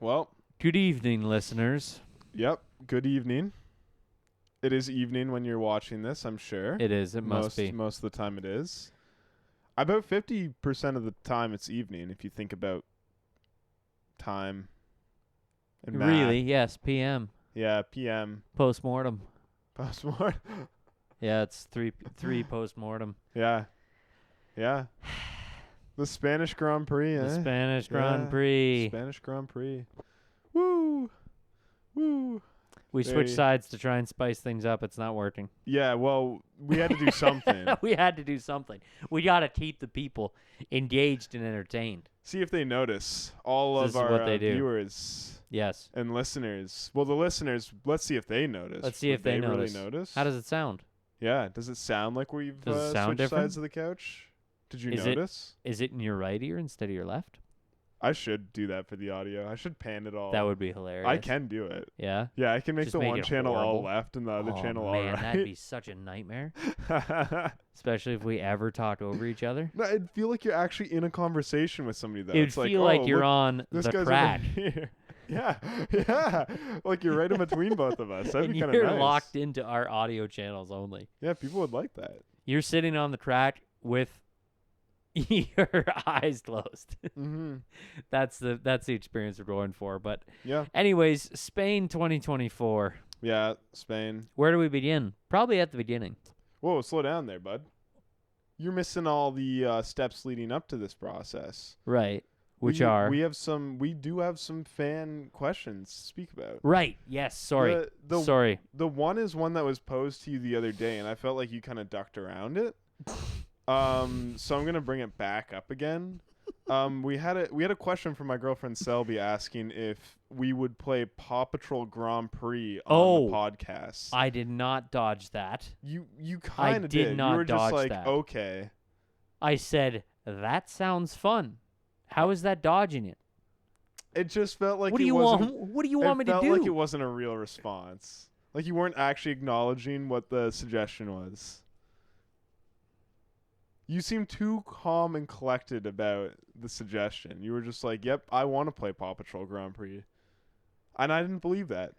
Well, Good evening, listeners. yep. Good evening. It is evening when you're watching this, I'm sure. It is. It must be. Most of the time it is. About 50% of the time it's evening if you think about time and math. Really? Yes. PM. Yeah, PM. Postmortem. Postmortem. Yeah, it's three postmortem. Yeah. Yeah. The Spanish Grand Prix, The eh? Spanish Grand Yeah. Prix. Spanish Grand Prix. Woo. Woo. We switched sides to try and spice things up. It's not working. Yeah, well, we had to do something. We had to do something. We got to keep the people engaged and entertained. See if they notice. All This of is what our they do. viewers Yes. and listeners. Well, the listeners, let's see if they notice. Let's see Would if they really notice. notice. How does it sound? Yeah, does it sound like we've Does it sound switched different? sides of the couch? Did you Is notice? Is it in your right ear instead of your left? I should do that for the audio. I should pan it all. That would be hilarious. I can do it. Yeah? Yeah, I can make Just the make one it channel all horrible. left and the other channel all man, right. that'd be such a nightmare. Especially if we ever talked over each other. No, I'd feel like you're actually in a conversation with somebody though. It'd It's like, feel oh, like you're look, on this the guy's track. over here. Yeah, yeah. Like you're right in between both of us. That'd And be kind you're of nice. locked into our audio channels only. Yeah, people would like that. You're sitting on the track with your eyes closed. Mm-hmm. That's the experience we're going for. But Yeah, anyways, Spain 2024. yeah. Spain. Where do we begin? Probably at the beginning. Whoa, slow down there, bud. You're missing all the steps leading up to this process. Right. Which we, are we do have some fan questions to speak about. right. Yes. Sorry. Sorry. The one is one that was posed to you the other day, and I felt like you kind of ducked around it. So I'm gonna bring it back up again. We had a question from my girlfriend Selby asking if we would play Paw Patrol Grand Prix on the podcast. I did not dodge that. You kind of did. did not You were just dodge like, that. okay. I said that sounds fun. How is that dodging it? It just felt like What do you wasn't. want? What do you want me to It do? felt like it wasn't a real response. Like you weren't actually acknowledging what the suggestion was. You seemed too calm and collected about the suggestion. You were just like, "Yep, I want to play Paw Patrol Grand Prix," and I didn't believe that.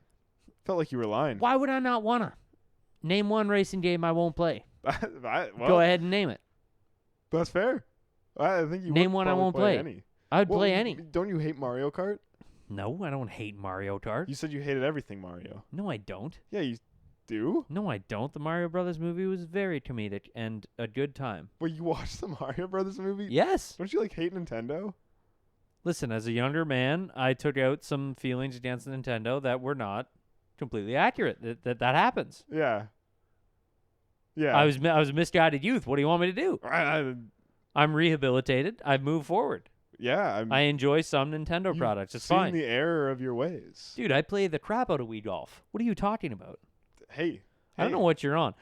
Felt like you were lying. Why would I not wanna? Name one racing game I won't play. Well, Go ahead and name it. That's fair. I think you Name would one I probably won't play play. any. I'd Well, play any. Don't you hate Mario Kart? No, I don't hate Mario Kart. You said you hated everything Mario. No, I don't. Yeah, you do. No, I don't. The Mario Brothers movie was very comedic and a good time. Well, you watched the Mario Brothers movie? Yes. Don't you like hate Nintendo? Listen, as a younger man, I took out some feelings against Nintendo that were not completely accurate. That happens. Yeah. Yeah. I was a misguided youth. What do you want me to do? I'm rehabilitated. I've moved forward. Yeah. I enjoy some Nintendo You've products. It's seen fine. the error of your ways. Dude, I play the crap out of Wii Golf. What are you talking about? Hey. I don't know what you're on.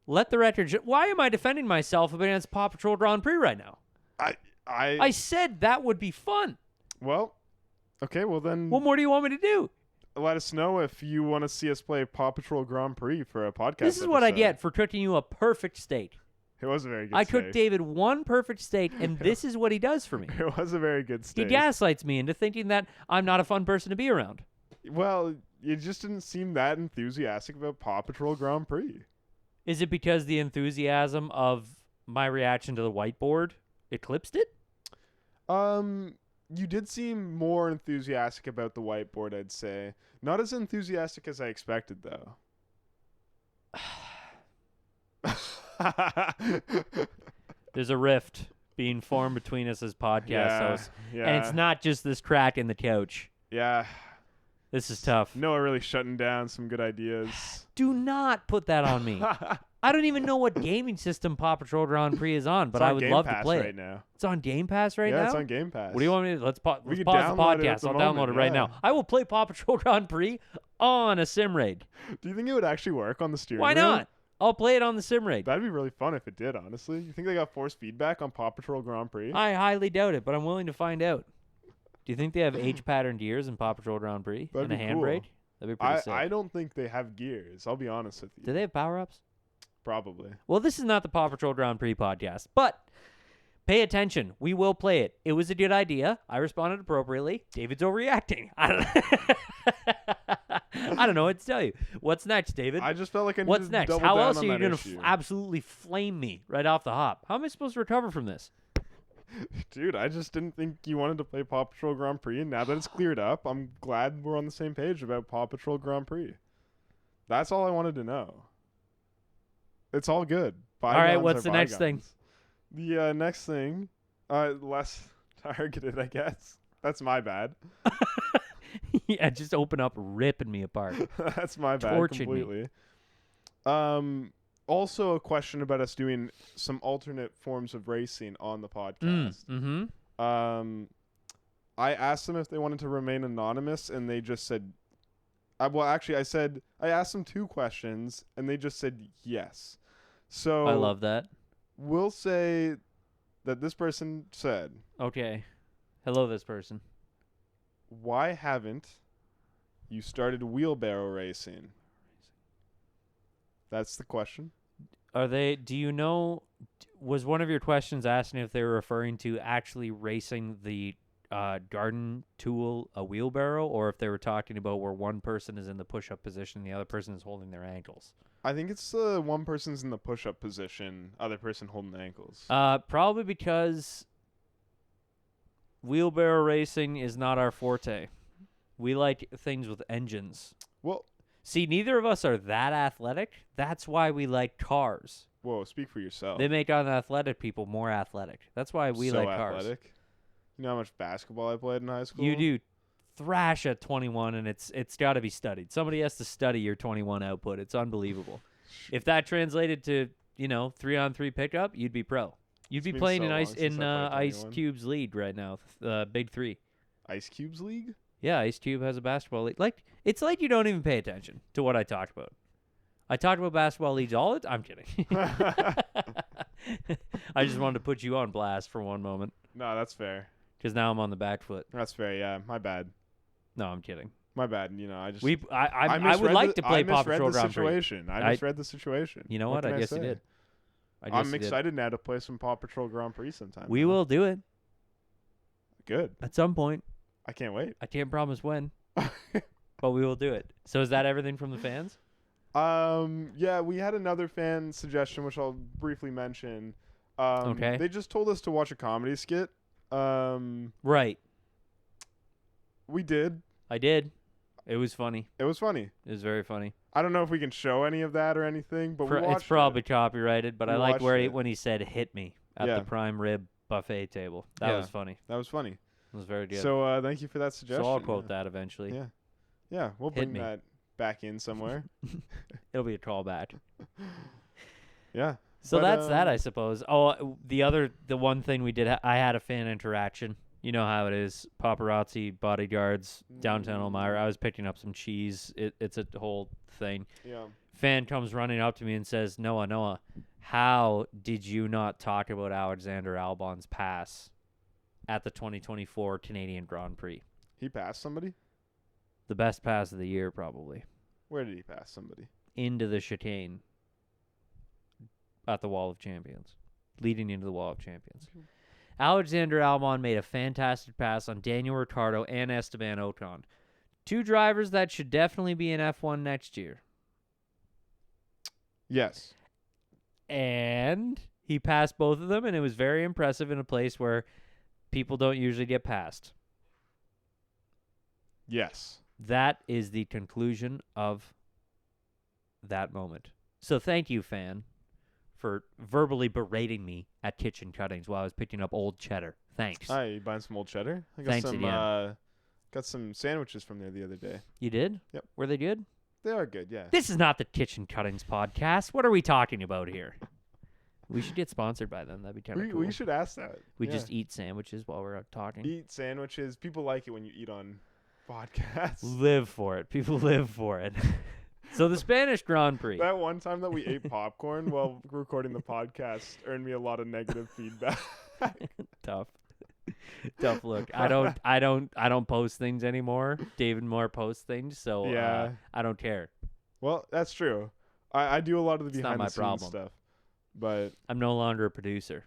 Let the record show. Why am I defending myself against Paw Patrol Grand Prix right now? I said that would be fun. Well, okay, well then What more do you want me to do? let us know if you want to see us play Paw Patrol Grand Prix for a podcast This is what I episode. get for cooking you a perfect steak. It was a very good I steak. cooked David one perfect steak, and this is what he does for me. It was a very good He steak. gaslights me into thinking that I'm not a fun person to be around. Well, you just didn't seem that enthusiastic about Paw Patrol Grand Prix. Is it because the enthusiasm of my reaction to the whiteboard eclipsed it? You did seem more enthusiastic about the whiteboard, I'd say. Not as enthusiastic as I expected, though. There's a rift being formed between us as podcast hosts. Yeah. And it's not just this crack in the couch. Yeah. This is tough. Noah really shutting down some good ideas. Do not put that on me. I don't even know what gaming system Paw Patrol Grand Prix is on, but It's on I would Game love Pass to play right it. now. It's on Game Pass right now? Yeah, it's on Game Pass. What do you want me to Let's pause We the could download it at podcast. the I'll download moment, it right yeah. now. I will play Paw Patrol Grand Prix on a sim raid. Do you think it would actually work on the steering Why wheel? not? I'll play it on the sim raid. That'd be really fun if it did, honestly. You think they got force feedback on Paw Patrol Grand Prix? I highly doubt it, but I'm willing to find out. Do you think they have H-pattern gears in Paw Patrol Grand Prix? That'd and be a cool. handbrake? That'd be pretty sick. I don't think they have gears. I'll be honest with you. Do they have power-ups? Probably. Well, this is not the Paw Patrol Grand Prix podcast, but Pay attention. We will play it. It was a good idea. I responded appropriately. David's overreacting. I don't know what to tell you. What's next, David? I just felt like I What's needed next? to double How down else on are you that going issue. to absolutely flame me right off the hop? How am I supposed to recover from this? Dude, I just didn't think you wanted to play Paw Patrol Grand Prix, and now that it's cleared up, I'm glad we're on the same page about Paw Patrol Grand Prix. That's all I wanted to know. It's all good. All right, what's the next thing? The next thing, less targeted, I guess. That's my bad. Yeah, just open up ripping me apart. That's my bad Torching completely. Me. Also a question about us doing some alternate forms of racing on the podcast. I asked them if they wanted to remain anonymous, and they just said, well, actually, I asked them 2 questions, and they just said yes. So I love that. We'll say that this person said, okay. Hello, this person. Why haven't you started wheelbarrow racing? That's the question. Do you know, was one of your questions asking if they were referring to actually racing the garden tool, a wheelbarrow, or if they were talking about where one person is in the push-up position and the other person is holding their ankles? I think it's one person's in the push-up position, other person holding the ankles. Probably because wheelbarrow racing is not our forte. We like things with engines. Well, see, neither of us are that athletic. That's why we like cars. Whoa, speak for yourself. They make unathletic people more athletic. That's why we like cars. Athletic. You know how much basketball I played in high school? You do thrash at 21, and it's got to be studied. Somebody has to study your 21 output. It's unbelievable. If that translated to 3-on-3 pickup, you'd be pro. You'd be playing in Ice Cube's league right now, Big 3. Ice Cube's league? Yeah, Ice Cube has a basketball league. It's like you don't even pay attention to what I talked about. I talked about basketball leagues all the time. I'm kidding. I just wanted to put you on blast for one moment. No, that's fair. Because now I'm on the back foot. That's fair, yeah. My bad. No, I'm kidding. My bad. I would like to play Paw Patrol Grand Prix. I misread the situation. You know what? I guess you did. I'm excited now to play some Paw Patrol Grand Prix sometime. We will do it. Good. At some point. I can't wait. I can't promise when, but we will do it. So is that everything from the fans? Yeah, we had another fan suggestion, which I'll briefly mention. Okay. They just told us to watch a comedy skit. Right. We did. I did. It was funny. It was funny. It was very funny. I don't know if we can show any of that or anything, but it's probably copyrighted. But I like when he said "hit me" at the prime rib buffet table. That was funny. That was funny. It was very good. So thank you for that suggestion. So I'll quote that eventually. Yeah. Yeah, we'll bring that back in somewhere. It'll be a callback. Yeah. So that's that, I suppose. Oh, the one thing we did, I had a fan interaction. You know how it is. Paparazzi, bodyguards, downtown Elmira. I was picking up some cheese. It's a whole thing. Yeah. Fan comes running up to me and says, Noah, how did you not talk about Alexander Albon's pass at the 2024 Canadian Grand Prix? He passed somebody? The best pass of the year, probably. Where did he pass somebody? Into the chicane at the Wall of Champions, leading into the Wall of Champions. Mm-hmm. Alexander Albon made a fantastic pass on Daniel Ricciardo and Esteban Ocon. 2 drivers that should definitely be in F1 next year. Yes. And he passed both of them, and it was very impressive in a place where people don't usually get passed. Yes. That is the conclusion of that moment. So thank you, fan, for verbally berating me at Kitchen Cuttings while I was picking up old cheddar. Thanks. Hi, you buying some old cheddar? I got Thanks some, again. Got some sandwiches from there the other day. You did? Yep. Were they good? They are good, yeah. This is not the Kitchen Cuttings podcast. What are we talking about here? We should get sponsored by them. That'd be kind of cool. We should ask that. We just eat sandwiches while we're out talking. Eat sandwiches. People like it when you eat on podcasts. Live for it. People live for it. So the Spanish Grand Prix. That one time that we ate popcorn while recording the podcast earned me a lot of negative feedback. Tough look. I don't post things anymore. David Moore posts things, so I don't care. Well, that's true. I do a lot of the behind the scenes stuff, but I'm no longer a producer.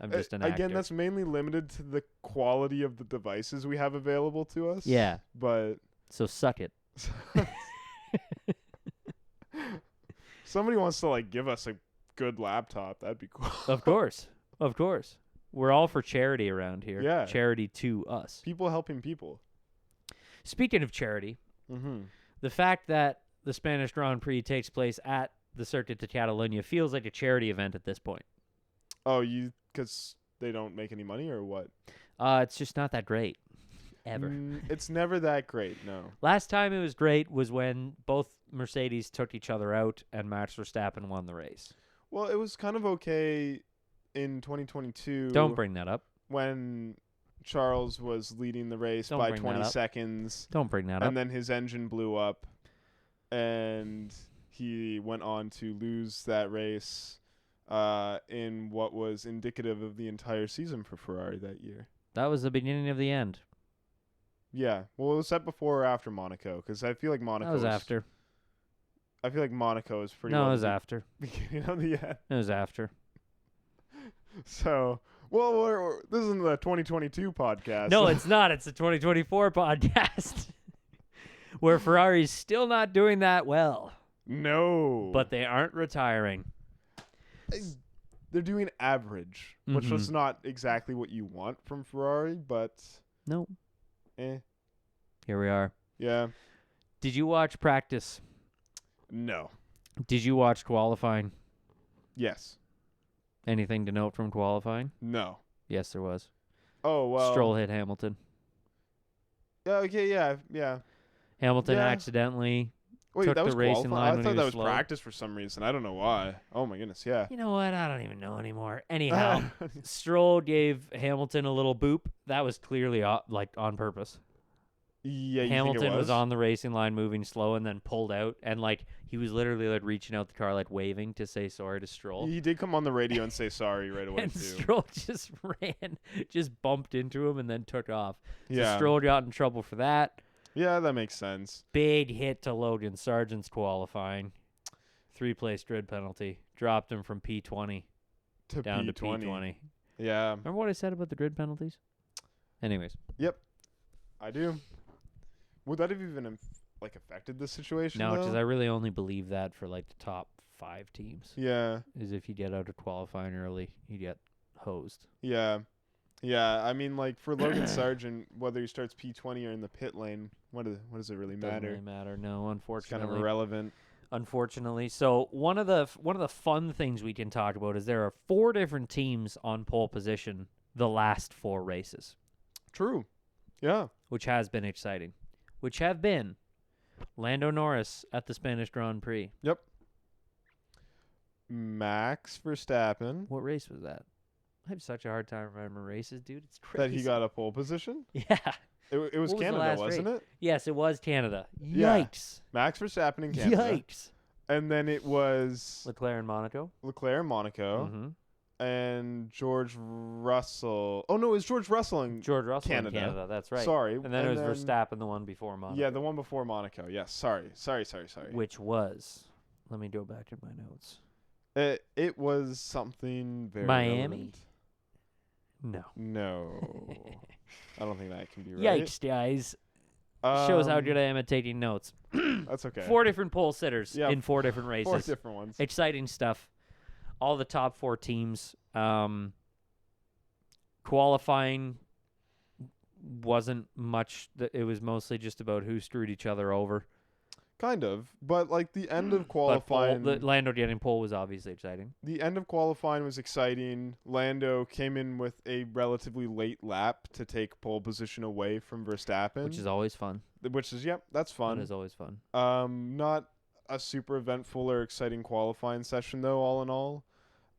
I'm just an actor. Again, that's mainly limited to the quality of the devices we have available to us. Yeah. But So suck it. somebody wants to like give us a good laptop, that'd be cool. Of course. Of course. We're all for charity around here. Yeah. Charity to us. People helping people. Speaking of charity, the fact that the Spanish Grand Prix takes place at the Circuit de Catalunya feels like a charity event at this point. Oh, because they don't make any money or what? It's just not that great. Ever. It's never that great, no. Last time it was great was when both Mercedes took each other out and Max Verstappen won the race. Well, it was kind of okay in 2022. Don't bring that up. When Charles was leading the race Don't by bring that 20 up. seconds. Don't bring that up. And then his engine blew up, and he went on to lose that race in what was indicative of the entire season for Ferrari that year. That was the beginning of the end. Yeah. Well, it was set before or after Monaco? Because I feel like Monaco That was after. I feel like Monaco is pretty No, well it was the after. beginning of the end. It was after. So, well, this isn't the 2022 podcast. No, it's not. It's the 2024 podcast where Ferrari's still not doing that well. No. But they aren't retiring. They're doing average, which is not exactly what you want from Ferrari, but No. eh. Here we are. Yeah. Did you watch practice? No. Did you watch qualifying? Yes. Anything to note from qualifying? No. Yes, there was. Oh, well. Stroll hit Hamilton. Yeah, okay, yeah. Hamilton Yeah. accidentally Wait, took that the was racing qualifying? line I when thought he that was was slow. practice for some reason. I don't know why. Oh my goodness, yeah. You know what? I don't even know anymore. Anyhow, Stroll gave Hamilton a little boop. That was clearly on purpose. Yeah, you Hamilton think it was on the racing line moving slow and then pulled out, and like he was literally like reaching out the car, like waving to say sorry to Stroll. He did come on the radio and say sorry right away And too. Stroll just just bumped into him and then took off. So Yeah. Stroll got in trouble for that. Yeah, that makes sense. Big hit to Logan Sargent's qualifying. 3-place grid penalty. Dropped him from P20 To down P20. to P20. Yeah. Remember what I said about the grid penalties? Anyways. I do. Would that have even affected the situation? No, because though? I really only believe that for like the top 5 teams. Yeah. Is if you get out of qualifying early, you get hosed. Yeah. Yeah, I mean, like, for Logan Sargent, whether he starts P20 or in the pit lane, what does it really Doesn't matter? really matter. No, It's unfortunately. kind of irrelevant. Unfortunately. So one of the fun things we can talk about is there are 4 different teams on pole position the last 4 races, True. Yeah. which has been exciting. Which have been Lando Norris at the Spanish Grand Prix. Yep. Max Verstappen. What race was that? I have such a hard time remembering races, dude. It's That crazy. he got a pole position? Yeah. It was What was the Canada, last wasn't it? Yes, it was Canada. Yeah. Yikes. Max Verstappen in Canada. Yikes. And then it was Leclerc in Monaco. Leclerc in Monaco. Mm-hmm. And George Russell. Oh, no, it was George Russell in George Russell Canada. in Canada. That's right. Sorry. And then it was Verstappen, the one before Monaco. Yeah, the one before Monaco. Yes. Sorry. Which was, let me go back in my notes. It was something very Miami? relevant. No. No. I don't think that can be right. Yikes, guys. Shows how good I I am at taking notes. That's okay. 4 different pole sitters Yeah, in 4 different races. 4 different ones. Exciting stuff. All the top 4 teams. Qualifying wasn't much. It was mostly just about who screwed each other over. Kind of. But like the end of But qualifying Lando getting pole was obviously exciting. the end of qualifying was exciting. Lando came in with a relatively late lap to take pole position away from Verstappen. Which is always fun. That's fun. That is always fun. Not a super eventful or exciting qualifying session though, all in all.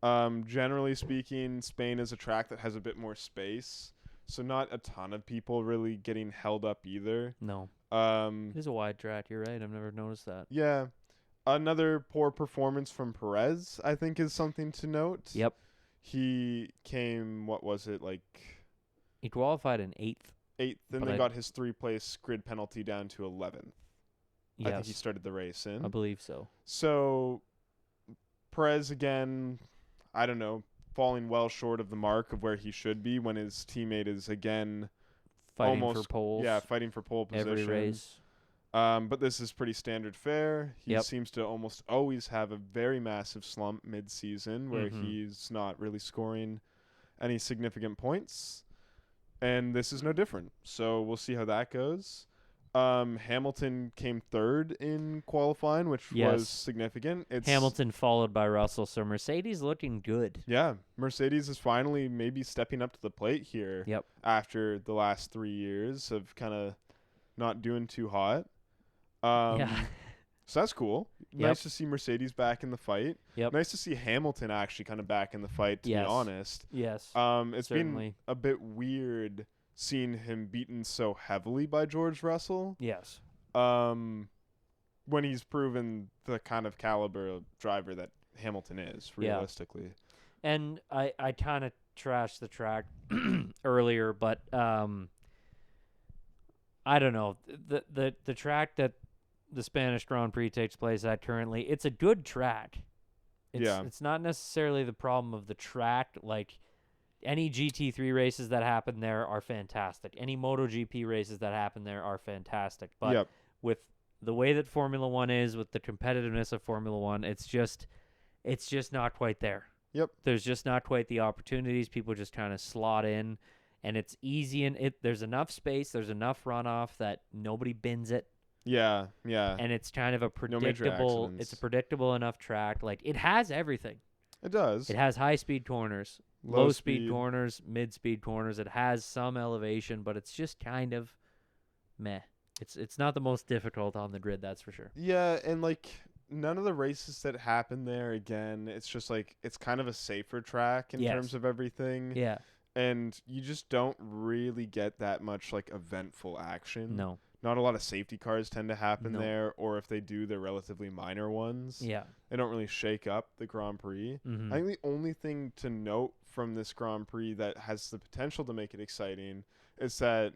Generally speaking, Spain is a track that has a bit more space, so not a ton of people really getting held up either. No. It is a wide track. You're right. I've never noticed that. Yeah. Another poor performance from Perez, I think, is something to note. Yep. He came, what was it, like He qualified in 8th. 8th, and But then I- got his 3-place grid penalty down to 11th. Yes. I think he started the race in. I believe so. So, Perez, again, I don't know. falling well short of the mark of where he should be when his teammate is again Fighting almost for poles. yeah, fighting for pole position. Every race. But this is pretty standard fare. He Yep. seems to almost always have a very massive slump mid-season where Mhm. he's not really scoring any significant points. And this is no different. So we'll see how that goes. Hamilton came third in qualifying, which Yes. was significant. It's Hamilton followed by Russell. So Mercedes looking good. Yeah, Mercedes is finally maybe stepping up to the plate here. Yep. After the last 3 years of kind of not doing too hot. Yeah. So that's cool. Yep. Nice to see Mercedes back in the fight. Yep. Nice to see Hamilton actually kind of back in the fight, to Yes. be honest. Yes. It's Certainly. been a bit weird seeing him beaten so heavily by George Russell. Yes. When he's proven the kind of caliber of driver that Hamilton is, Yeah. realistically. And I kind of trashed the track earlier, but I don't know. The track that the Spanish Grand Prix takes place at currently, it's a good track. It's not necessarily the problem of the track. Like, any GT3 races that happen there are fantastic. Any MotoGP races that happen there are fantastic. But Yep. with the way that Formula One is, with the competitiveness of Formula One, it's just not quite there. Yep. There's just not quite the opportunities. People just kind of slot in, and it's easy, and there's enough space, there's enough runoff that nobody bins it, Yeah. and it's kind of a No major predictable. accidents. It's a predictable enough track. Like, it has everything. It does. It has high speed corners, Low low speed speed. corners, mid speed corners. It has some elevation, but it's just kind of meh. It's not the most difficult on the grid, that's for sure. Yeah, and like none of the races that happen there, again, it's just like it's kind of a safer track in Yes. terms of everything. Yeah. And you just don't really get that much like eventful action. No. Not a lot of safety cars tend to happen No. there, or if they do, they're relatively minor ones. Yeah. They don't really shake up the Grand Prix. Mhm. I think the only thing to note from this Grand Prix that has the potential to make it exciting is that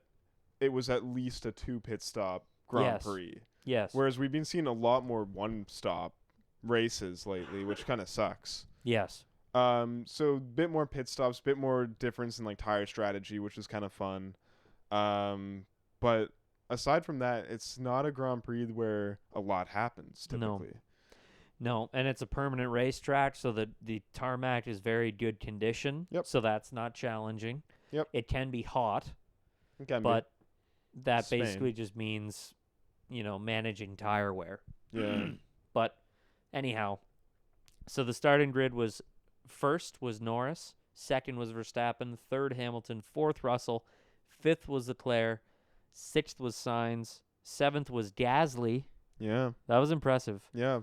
it was at least a 2 pit stop Grand Yes. Prix. Yes. Whereas we've been seeing a lot more 1-stop races lately, which kind of sucks. Yes. So a bit more pit stops, bit more difference in like tire strategy, which is kind of fun. But aside from that, it's not a Grand Prix where a lot happens No. typically. No, and it's a permanent racetrack, so the tarmac is very good condition. Yep. So that's not challenging. Yep. It can be hot, It can be. but that Spain. basically just means, managing tire wear. Yeah. But anyhow, so the starting grid was first was Norris, second was Verstappen, third Hamilton, fourth Russell, fifth was Leclerc, sixth was Sainz, seventh was Gasly. Yeah. That was impressive. Yeah.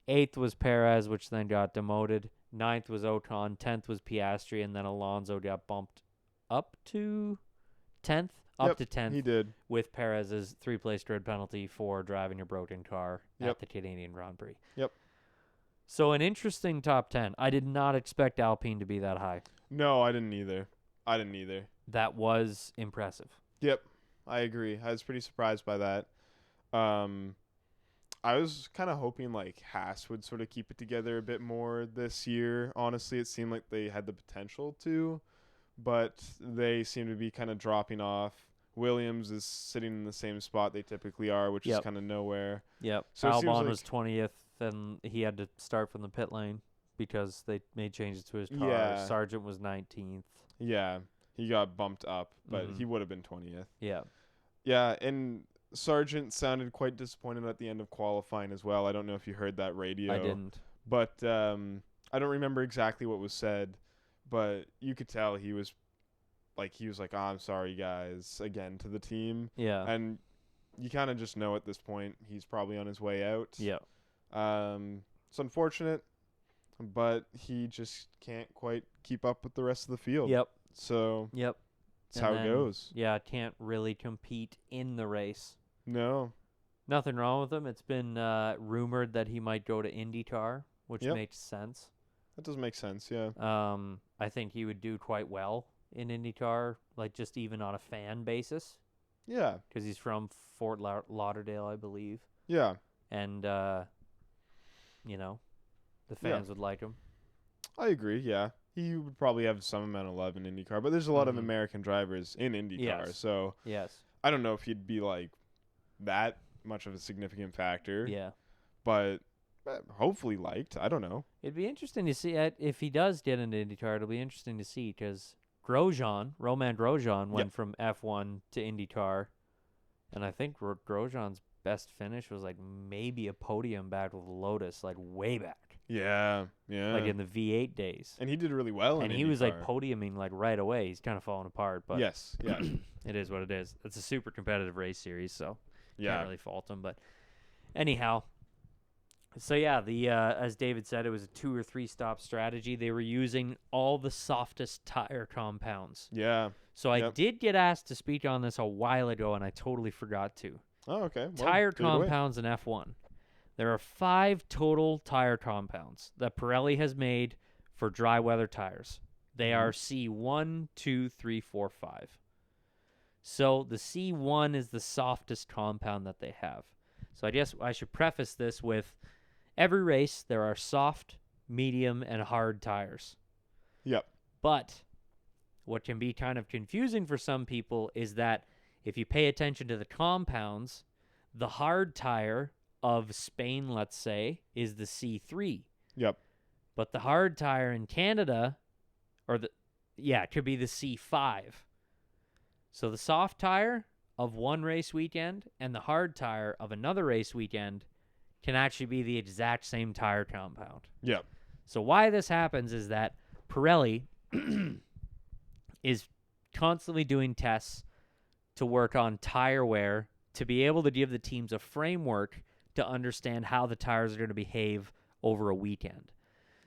Eighth was Perez, which then got demoted. Ninth was Ocon. 10th was Piastri, and then Alonso got bumped up to 10th. Up Yep, to 10th He did. with Perez's 3-place grid penalty for driving your broken car Yep. at the Canadian Grand Prix. Yep. So an interesting top 10. I did not expect Alpine to be that high. No, I didn't either. That was impressive. Yep. I agree. I was pretty surprised by that. I was kind of hoping like Haas would sort of keep it together a bit more this year. Honestly, it seemed like they had the potential to, but they seem to be kind of dropping off. Williams is sitting in the same spot they typically are, which is Yep. kind of nowhere. Yep. So it seems Albon like- was 20th, and he had to start from the pit lane because they made changes to his car. Yeah. Sargent was 19th. Yeah, he got bumped up, but Mhm. he would have been 20th. Yeah. Yeah, and Sargent sounded quite disappointed at the end of qualifying as well. I don't know if you heard that radio. I didn't. But I don't remember exactly what was said, but you could tell he was like, oh, I'm sorry, guys, again to the team. Yeah. And you kind of just know at this point he's probably on his way out. Yeah. It's unfortunate, but he just can't quite keep up with the rest of the field. Yep. So Yep. that's And how then, it goes. Yeah, can't really compete in the race. No. Nothing wrong with him. It's been rumored that he might go to IndyCar, which Yep. makes sense. That does make sense, yeah. I think he would do quite well in IndyCar, like just even on a fan basis, Yeah. because he's from Fort Lauderdale, I believe, Yeah. and the fans would like him. I agree, yeah. He would probably have some amount of love in IndyCar, but there's a lot of Mhm. American drivers in IndyCar, Yes. so Yes. I don't know if he'd be like that much of a significant factor. Yeah. But hopefully liked. I don't know. It'd be interesting to see if he does get into IndyCar. It'll be interesting to see because Roman Grosjean went from F1 to IndyCar, and I think Grosjean's best finish was like maybe a podium back with Lotus, like way back, Yeah, yeah. like in the V8 days. And he did really well And in he was like IndyCar. podiuming like right away. He's kind of falling apart, but Yes, yeah, it is what it is. It's a super competitive race series, so yeah. can't really fault him. But anyhow, so yeah, the as David said, it was a 2 or 3 stop strategy. They were using all the softest tire compounds. Yeah. So I Yep. did get asked to speak on this a while ago, and I totally forgot to. Oh, okay. Well, Tire take it away. compounds in F1. There are 5 total tire compounds that Pirelli has made for dry weather tires. They are C1, 2, 3, 4, 5. So the C1 is the softest compound that they have. So I guess I should preface this with every race there are soft, medium, and hard tires. Yep. But what can be kind of confusing for some people is that if you pay attention to the compounds, the hard tire of Spain, let's say, is the C3. Yep. But the hard tire in Canada, it could be the C5. So the soft tire of one race weekend and the hard tire of another race weekend can actually be the exact same tire compound. Yep. So why this happens is that Pirelli is constantly doing tests to work on tire wear to be able to give the teams a framework to understand how the tires are going to behave over a weekend.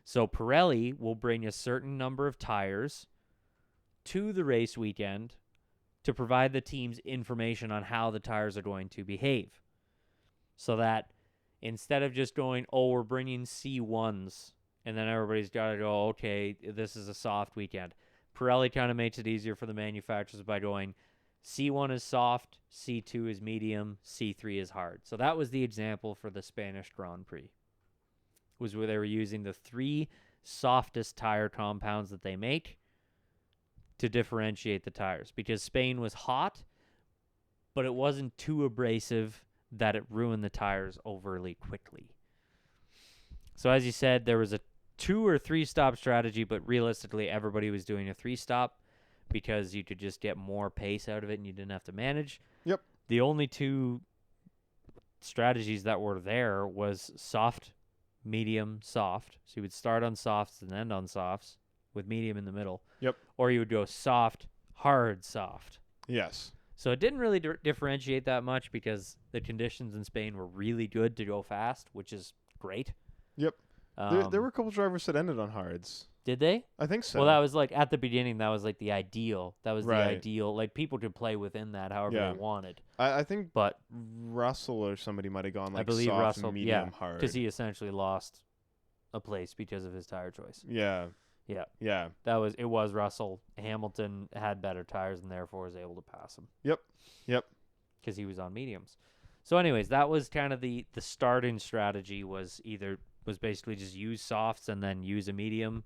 So Pirelli will bring a certain number of tires to the race weekend to provide the teams information on how the tires are going to behave. So that instead of just going, oh, we're bringing C1s, and then everybody's got to go, okay, this is a soft weekend. Pirelli kind of makes it easier for the manufacturers by going, C1 is soft, C2 is medium, C3 is hard. So that was the example for the Spanish Grand Prix, was where they were using the 3 softest tire compounds that they make to differentiate the tires, because Spain was hot, but it wasn't too abrasive that it ruined the tires overly quickly. So as you said, there was a 2 or 3 stop strategy, but realistically everybody was doing a 3 stop because you could just get more pace out of it and you didn't have to manage. Yep. The only 2 strategies that were there was soft, medium, soft. So you would start on softs and end on softs with medium in the middle. Yep. Or you would go soft, hard, soft. Yes. So it didn't really differentiate that much because the conditions in Spain were really good to go fast, which is great. Yep. There were a couple drivers that ended on hards. Did they? I think so. Well, that was like at the beginning. That was like the ideal. That was Right. the ideal. Like people could play within that however Yeah. they wanted. I think But Russell or somebody might have gone like I believe soft, Russell, medium, hard. because he essentially lost a place because of his tire choice. Yeah. Yeah. Yeah. It was Russell. Hamilton had better tires and therefore was able to pass him. Yep. Yep. Because he was on mediums. So anyways, that was kind of the starting strategy was basically just use softs and then use a medium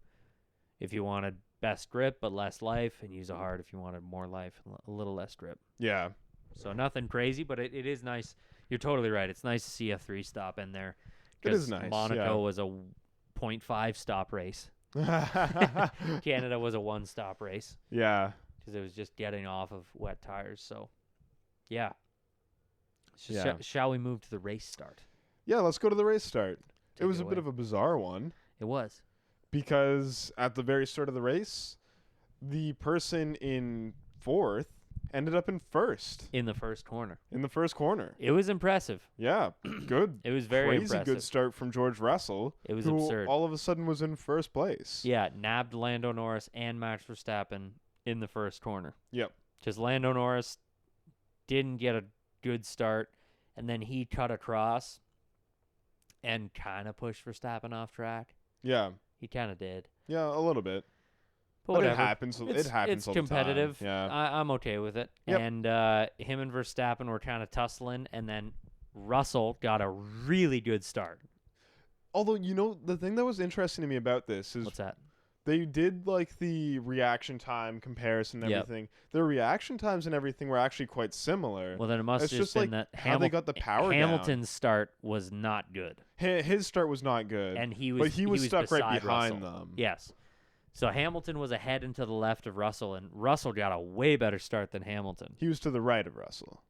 if you wanted best grip but less life, and use a hard if you wanted more life and a little less grip. Yeah. So nothing crazy, but it is nice. You're totally right. It's nice to see a 3 stop in there. It is 'cause nice, Monaco yeah. was a 0.5 stop race. Canada was a 1 stop race Yeah. because it was just getting off of wet tires. So, yeah. Yeah. Shall we move to the race start? Yeah, let's go to the race start. Take It was it a away. bit of a bizarre one It was. because at the very start of the race, the person in 4th ended up in 1st In the first corner. in the first corner. It was impressive. Yeah, good. It was very Crazy impressive. good start from George Russell, It was who absurd. all of a sudden was in first place. Yeah, nabbed Lando Norris and Max Verstappen in the first corner. Yep. Because Lando Norris didn't get a good start, and then he cut across and kind of pushed Verstappen off track. Yeah. He kind of did. Yeah, a little bit. But But whatever. it happens. It happens It's all the time. competitive. Yeah. I'm okay with it. Yep. And him and Verstappen were kind of tussling, and then Russell got a really good start. Although, the thing that was interesting to me about this is What's that? they did like the reaction time comparison and Yep. everything. Their reaction times and everything were actually quite similar. Well, then it must It's have just been like that how they got the power Hamilton's start was not good, down. His start was not good, and he but he was stuck right beside behind Russell. them. Yes. So Hamilton was ahead and to the left of Russell, and Russell got a way better start than Hamilton. He was to the right of Russell.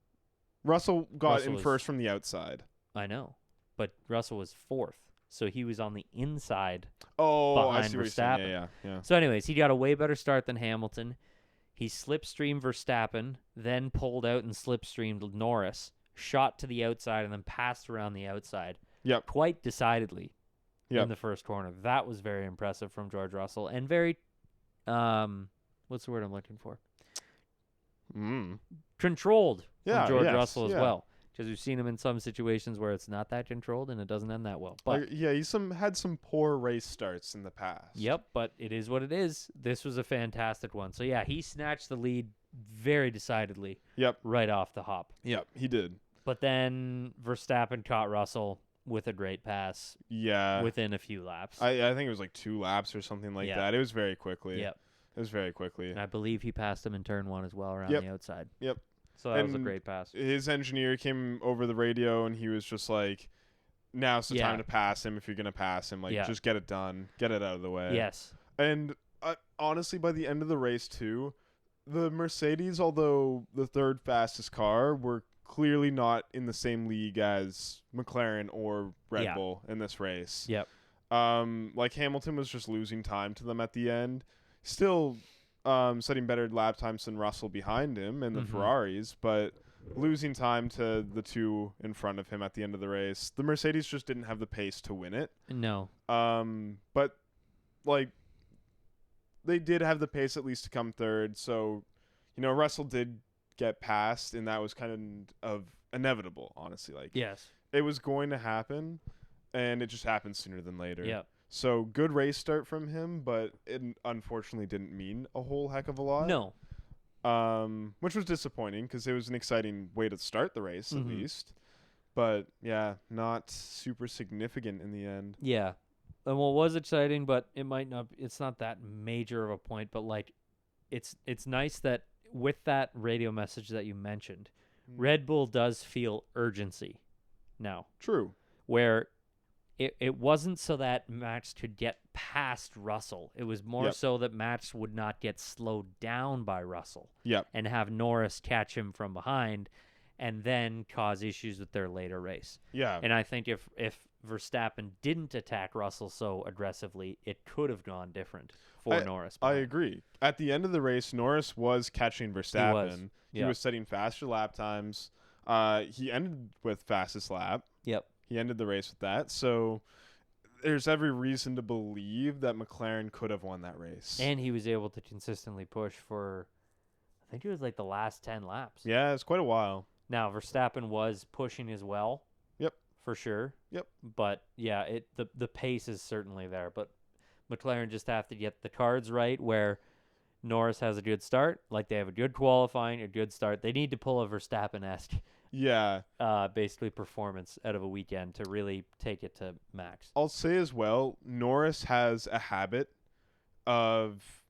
Russell got Russell in was- first from the outside. I know, but Russell was fourth, so he was on the inside. Oh, I Behind see what you're saying. Verstappen. Yeah. So, anyways, he got a way better start than Hamilton. He slipstreamed Verstappen, then pulled out and slipstreamed Norris, shot to the outside, and then passed around the outside. Yep. Quite decidedly Yep. in the first corner. That was very impressive from George Russell, and very, what's the word I'm looking for? Controlled Yeah, from George yes, Russell as yeah. well. Because we've seen him in some situations where it's not that controlled and it doesn't end that well. But Yeah, he's had some poor race starts in the past. Yep, but it is what it is. This was a fantastic one. So, yeah, he snatched the lead very decidedly Yep. right off the hop. Yep. He did. But then Verstappen caught Russell with a great pass Yeah. within a few laps. I think it was like 2 laps or something like Yeah. that. It was very quickly. Yep. It was very quickly. And I believe he passed him in turn 1 as well around Yep. the outside. Yep. So that was a And great pass. His engineer came over the radio and he was just like, now's the Yeah. time to pass him if you're going to pass him. Like, Yeah. just get it done. Get it out of the way. Yes. And honestly, by the end of the race, too, the Mercedes, although the third fastest car, were clearly not in the same league as McLaren or Red Yeah. Bull in this race. Yep. Like Hamilton was just losing time to them at the end. Still setting better lap times than Russell behind him and the Mhm. Ferraris, but losing time to the two in front of him at the end of the race. The Mercedes just didn't have the pace to win it. No. But like they did have the pace at least to come third. So, Russell did get past, and that was kind of inevitable, honestly. Like Yes. it was going to happen, and it just happened sooner than later. Yep. So good race start from him, but it unfortunately didn't mean a whole heck of a lot. No. Which was disappointing because it was an exciting way to start the race at Mhm. least. But yeah, not super significant in the end. Yeah. And what was exciting, but it's not that major of a point, but like it's nice that with that radio message that you mentioned, Red Bull does feel urgency now, True. where it wasn't so that Max could get past Russell. It was more Yep. so that Max would not get slowed down by Russell Yep. and have Norris catch him from behind and then cause issues with their later race. Yeah. And I think if Verstappen didn't attack Russell so aggressively, it could have gone different for Norris. I behind. agree. At the end of the race, Norris was catching Verstappen. He Yeah. was setting faster lap times. He ended with fastest lap. Yep. He ended the race with that. So there's every reason to believe that McLaren could have won that race. And he was able to consistently push for, I think it was like the last 10 laps. Yeah, it's quite a while. Now, Verstappen was pushing as well. Yep. For sure. Yep. But, yeah, the pace is certainly there. But McLaren just have to get the cards right where Norris has a good start, like they have a good qualifying, a good start. They need to pull a Verstappen-esque Yeah. basically performance out of a weekend to really take it to max. I'll say as well, Norris has a habit of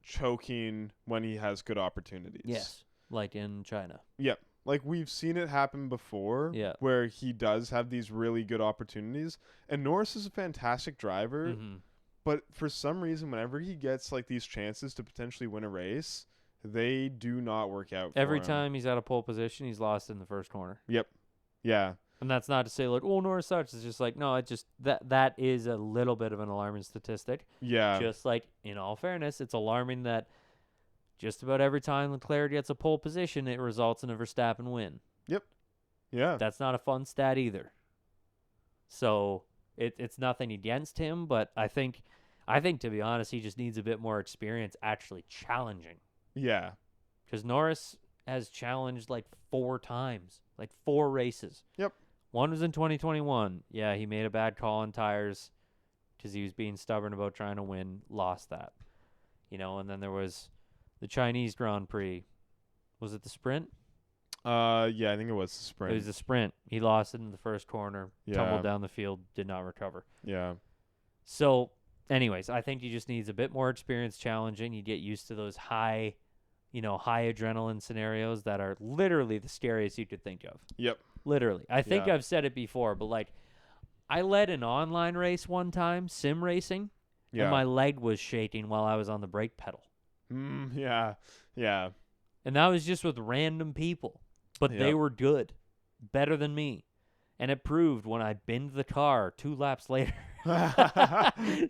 choking when he has good opportunities. Yes. Like in China. Yep. Like we've seen it happen before where he does have these really good opportunities. And Norris is a fantastic driver, Mm-hmm. but for some reason whenever he gets like these chances to potentially win a race, they do not work out for Every him. time he's at a pole position, he's lost in the first corner. Yep. Yeah. And that's not to say like, oh, Norris sucks. It's just like, no, it just that is a little bit of an alarming statistic. Yeah. Just like, in all fairness, it's alarming that just about every time Leclerc gets a pole position, it results in a Verstappen win. Yeah. That's not a fun stat either. So it's nothing against him, but I think to be honest, he just needs a bit more experience actually challenging. Yeah. Because Norris has challenged like 4 times, like 4 races. Yep. One was in 2021. Yeah, he made a bad call on tires because he was being stubborn about trying to win, lost that. And then there was the Chinese Grand Prix. Was it the sprint? Yeah, I think it was the sprint. It was the sprint. He lost it in the first corner, Yeah. tumbled down the field, did not recover. Yeah. So anyways, I think he just needs a bit more experience challenging. You get used to those high adrenaline scenarios that are literally the scariest you could think of. Yep. Literally. I think Yeah. I've said it before, but like I led an online race one time, sim racing, and my leg was shaking while I was on the brake pedal. Yeah. Yeah. And that was just with random people, but they Yep. were good, better than me. And it proved when I binned the car 2 laps later.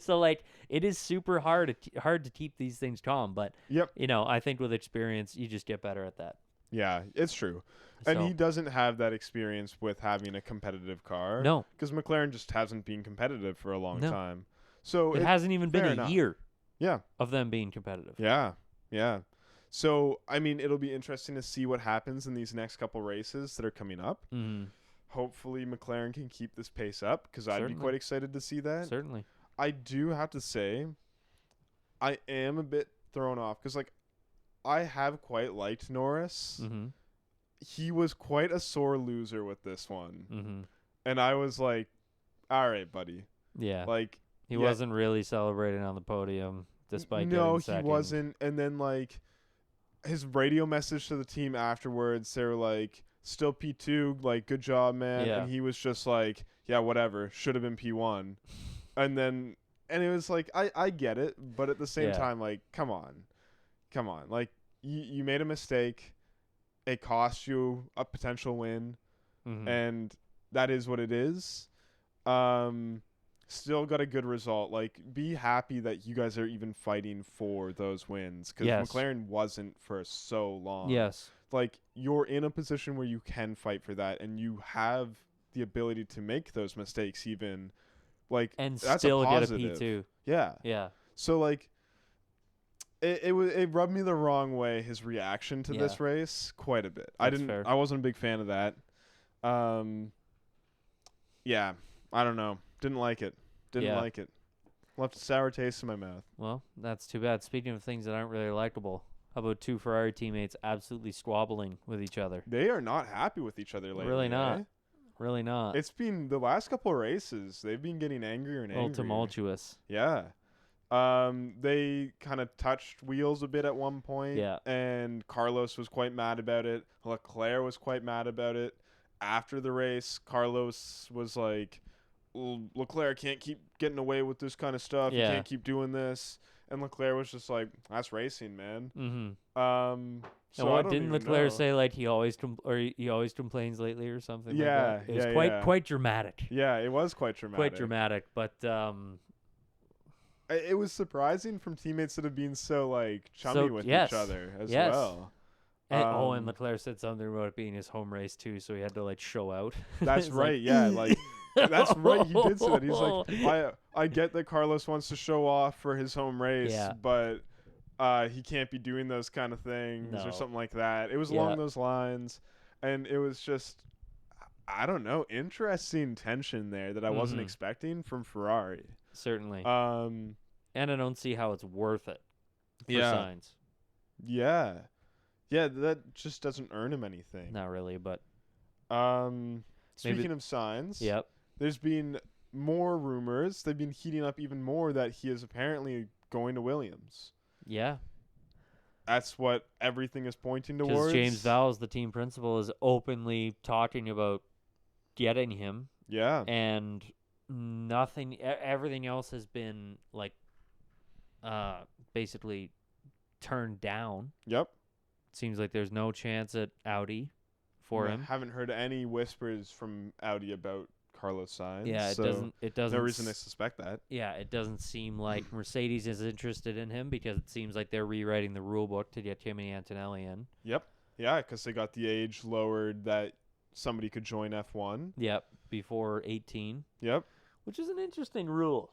So like it is super hard to keep these things calm, but Yep. I think with experience you just get better at that. Yeah, it's true. And So, he doesn't have that experience with having a competitive car. no, Because McLaren just hasn't been competitive for a long No. time. So it hasn't even been fair a enough. year Yeah. of them being competitive. Yeah. Yeah. So, I mean, it'll be interesting to see what happens in these next couple races that are coming up. Mm-hmm. Hopefully, McLaren can keep this pace up because I'd be Certainly. quite excited to see that. Certainly. I do have to say, I am a bit thrown off because, like, I have quite liked Norris. Mm-hmm. He was quite a sore loser with this one. Mm-hmm. And I was like, all right, buddy. Yeah. Like, He yeah, wasn't really celebrating on the podium despite no, getting second. he wasn't. And then, like, his radio message to the team afterwards, they were like, still P2, like, good job, man. Yeah. And he was just like, yeah, whatever. Should have been P1. And it was like, I get it. But at the same Yeah. time, like, come on. Like, you made a mistake. It cost you a potential win. Mm-hmm. And that is what it is. Still got a good result. Like, be happy that you guys are even fighting for those wins. Because Yes. McLaren wasn't for so long. Yes. Like, you're in a position where you can fight for that, and you have the ability to make those mistakes even. Like, And that's still a get a positive. P2. Yeah. Yeah. So, like, it rubbed me the wrong way, his reaction to this Yeah. race, quite a bit. That's fair. I wasn't a big fan of that. Yeah, I don't know. Didn't like it. Yeah. Left a sour taste in my mouth. Well, that's too bad. Speaking of things that aren't really likable, how about 2 Ferrari teammates absolutely squabbling with each other? They are not happy with each other lately. Really not. eh? Really not. It's been the last couple of races. They've been getting angrier and a little angrier. tumultuous. Yeah. They kind of touched wheels a bit at one point. Yeah. And Carlos was quite mad about it. Leclerc was quite mad about it. After the race, Carlos was like, Leclerc can't keep getting away with this kind of stuff. Yeah. You can't keep doing this. And Leclerc was just like, that's racing, man. Mm-hmm. So And I what don't didn't even Leclerc know. say? Like he always complains lately or something. Yeah, like that? It was yeah. quite dramatic. Yeah, it was quite dramatic. Quite dramatic, but It was surprising from teammates that have been so like chummy with yes, each other as yes. well. and Leclerc said something about it being his home race too, so he had to like show out. That's It's right. like, Yeah, like that's right. He did say that. He's like, I get that Carlos wants to show off for his home race, Yeah. but he can't be doing those kind of things No. or something like that. It was Yeah. along those lines, and it was just, I don't know, interesting tension there that I wasn't Mhm. expecting from Ferrari. Certainly, Um, and I don't see how it's worth it for Yeah. Sainz. yeah, that just doesn't earn him anything. Not really, but Speaking of signs, yep. there's been more rumors. They've been heating up even more that he is apparently going to Williams. Yeah, That's what everything is pointing because towards. James Vowles, the team principal, is openly talking about getting him, Yeah. and everything else has been like basically turned down. Yep. Seems like there's no chance at Audi for him. Haven't heard any whispers from Audi about Carlos Sainz. Yeah, it so doesn't. No reason to suspect that. Yeah, it doesn't seem like Mercedes is interested in him because it seems like they're rewriting the rule book to get Kimi Antonelli in. Yep. Yeah, because they got the age lowered that somebody could join F1. Yep, before 18, Yep. which is an interesting rule.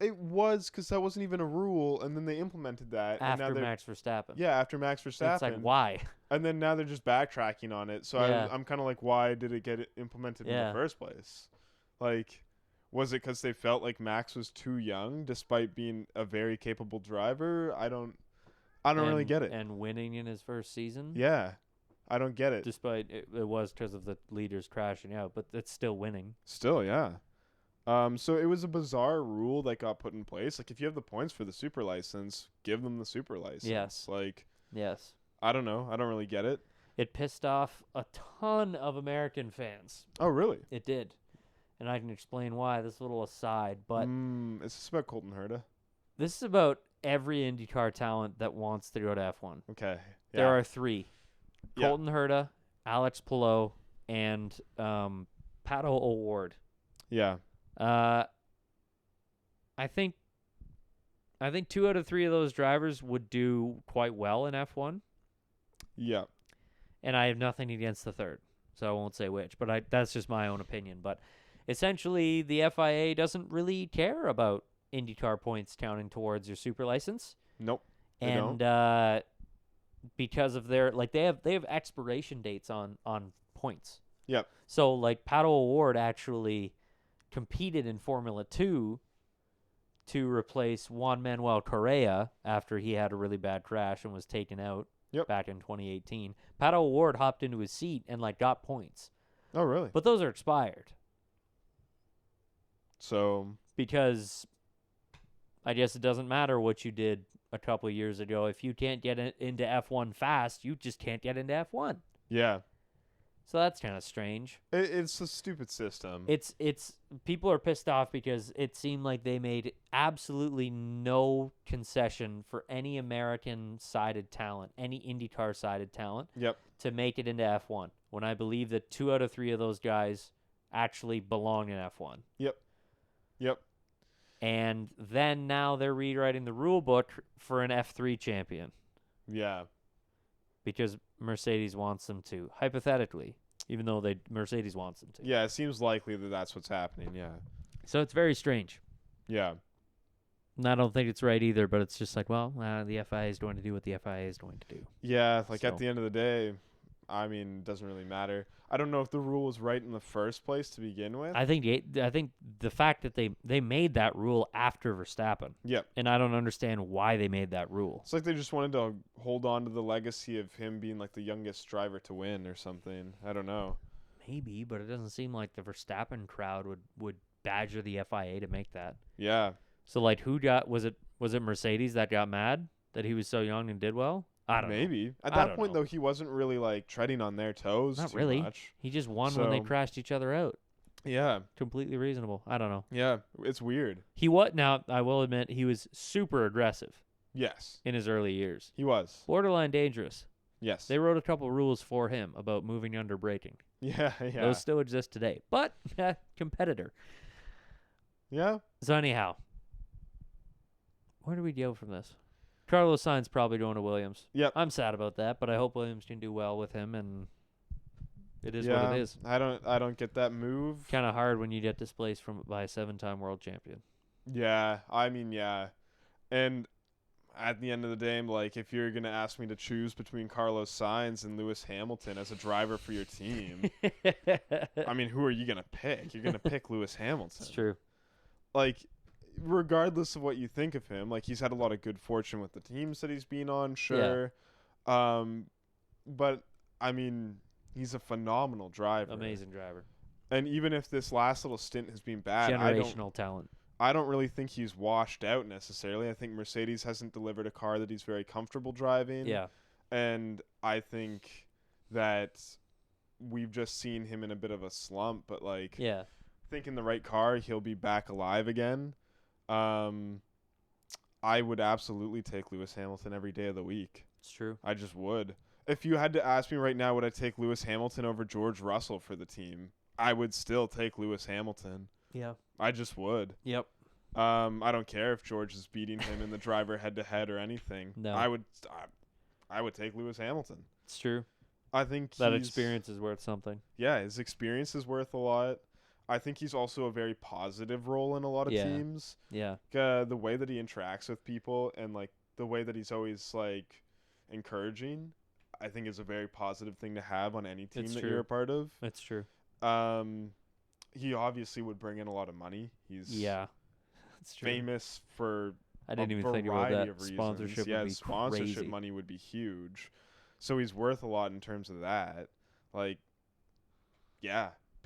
It was because that wasn't even a rule, and then they implemented that. and After now Max Verstappen. Yeah, after Max Verstappen. It's like, why? And then now they're just backtracking on it. So Yeah. I'm kind of like, why did it get implemented in Yeah. the first place? Like, was it because they felt like Max was too young, despite being a very capable driver? I don't really get it. And winning in his first season. Yeah, I don't get it. Despite it was because of the leaders crashing out, but it's still winning. Still, yeah. So it was a bizarre rule that got put in place. Like, if you have the points for the super license, give them the super license. Yes. Like, Yes. I don't know. I don't really get it. It pissed off a ton of American fans. Oh, really? It did. And I can explain why. This little aside, but Is this about Colton Herta? this is about every IndyCar talent that wants to go to F1. Okay. There Yeah. are 3. Yeah. Colton Herta, Alex Palou, and Pato O'Ward. Yeah. I think 2 out of 3 of those drivers would do quite well in F1, Yeah. and I have nothing against the third, so I won't say which, but that's just my own opinion. But essentially, the FIA doesn't really care about IndyCar points counting towards your super license, Nope. They and don't. because of their they have expiration dates on points. Yep. So like Pato O'Ward actually competed in Formula 2 to replace Juan Manuel Correa after he had a really bad crash and was taken out back in 2018. Pato O'Ward hopped into his seat and got points. Oh, really? But those are expired. So because I guess it doesn't matter what you did a couple of years ago. If you can't get into F1 fast, you just can't get into F1. yeah, So that's kind of strange. it's a stupid system. It's people are pissed off because it seemed like they made absolutely no concession for any American-sided talent, any IndyCar-sided talent, Yep. to make it into F1. When I believe that 2 out of 3 of those guys actually belong in F1. Yep. And then now they're rewriting the rule book for an F3 champion Yeah. because Mercedes wants them to, hypothetically, even though Mercedes wants them to. Yeah. It seems likely that that's what's happening. Yeah. So it's very strange. Yeah. And I don't think it's right either, but it's just like, well, the FIA is going to do what the FIA is going to do. Yeah. Like So- at the end of the day, I mean, it doesn't really matter. I don't know if the rule was right in the first place to begin with. I think the fact that they made that rule after Verstappen, Yep. and I don't understand why they made that rule. It's like they just wanted to hold on to the legacy of him being like the youngest driver to win or something. I don't know. Maybe, but it doesn't seem like the Verstappen crowd would badger the FIA to make that. Yeah. So who was it Mercedes that got mad that he was so young and did well? I don't know. Maybe. At I that don't point, know. though, he wasn't really treading on their toes Not too really. much. He just won when they So- crashed each other out. Yeah. Completely reasonable. I don't know. Yeah. It's weird. Now I will admit he was super aggressive Yes. in his early years. He was. Borderline dangerous. Yes. They wrote a couple rules for him about moving under braking. Yeah. Yeah. Those still exist today. But competitor. Yeah. So anyhow, where do we go from this? Carlos Sainz probably going to Williams. Yep. I'm sad about that, but I hope Williams can do well with him, and it is yeah. what it is. I don't get that move. Kind of hard when you get displaced by a 7-time world champion. Yeah. I mean, yeah. And at the end of the day, if you're gonna ask me to choose between Carlos Sainz and Lewis Hamilton as a driver for your team, I mean, who are you gonna pick? You're gonna pick Lewis Hamilton. It's true. Regardless of what you think of him, he's had a lot of good fortune with the teams that he's been on, sure. But I mean, he's a phenomenal driver. Amazing driver. And even if this last little stint has been bad, Generational talent. I don't really think he's washed out necessarily. I think Mercedes hasn't delivered a car that he's very comfortable driving. Yeah. And I think that we've just seen him in a bit of a slump, but Yeah. I think in the right car, he'll be back alive again. I would absolutely take Lewis Hamilton every day of the week. It's true. I just would. If you had to ask me right now, would I take Lewis Hamilton over George Russell for the team? I would still take Lewis Hamilton. Yeah. I just would. Yep. I don't care if George is beating him in the driver head-to-head or anything. No. I would take Lewis Hamilton. It's true. I think That experience is worth something. Yeah, his experience is worth a lot. I think he's also a very positive role in a lot of teams. Yeah. The way that he interacts with people and the way that he's always encouraging, I think is a very positive thing to have on any team that you're a part of. It's true. He obviously would bring in a lot of money. He's That's true. famous for I didn't a even think about variety that. of reasons. Sponsorship Yeah, would be sponsorship crazy. money would be huge. So he's worth a lot in terms of that.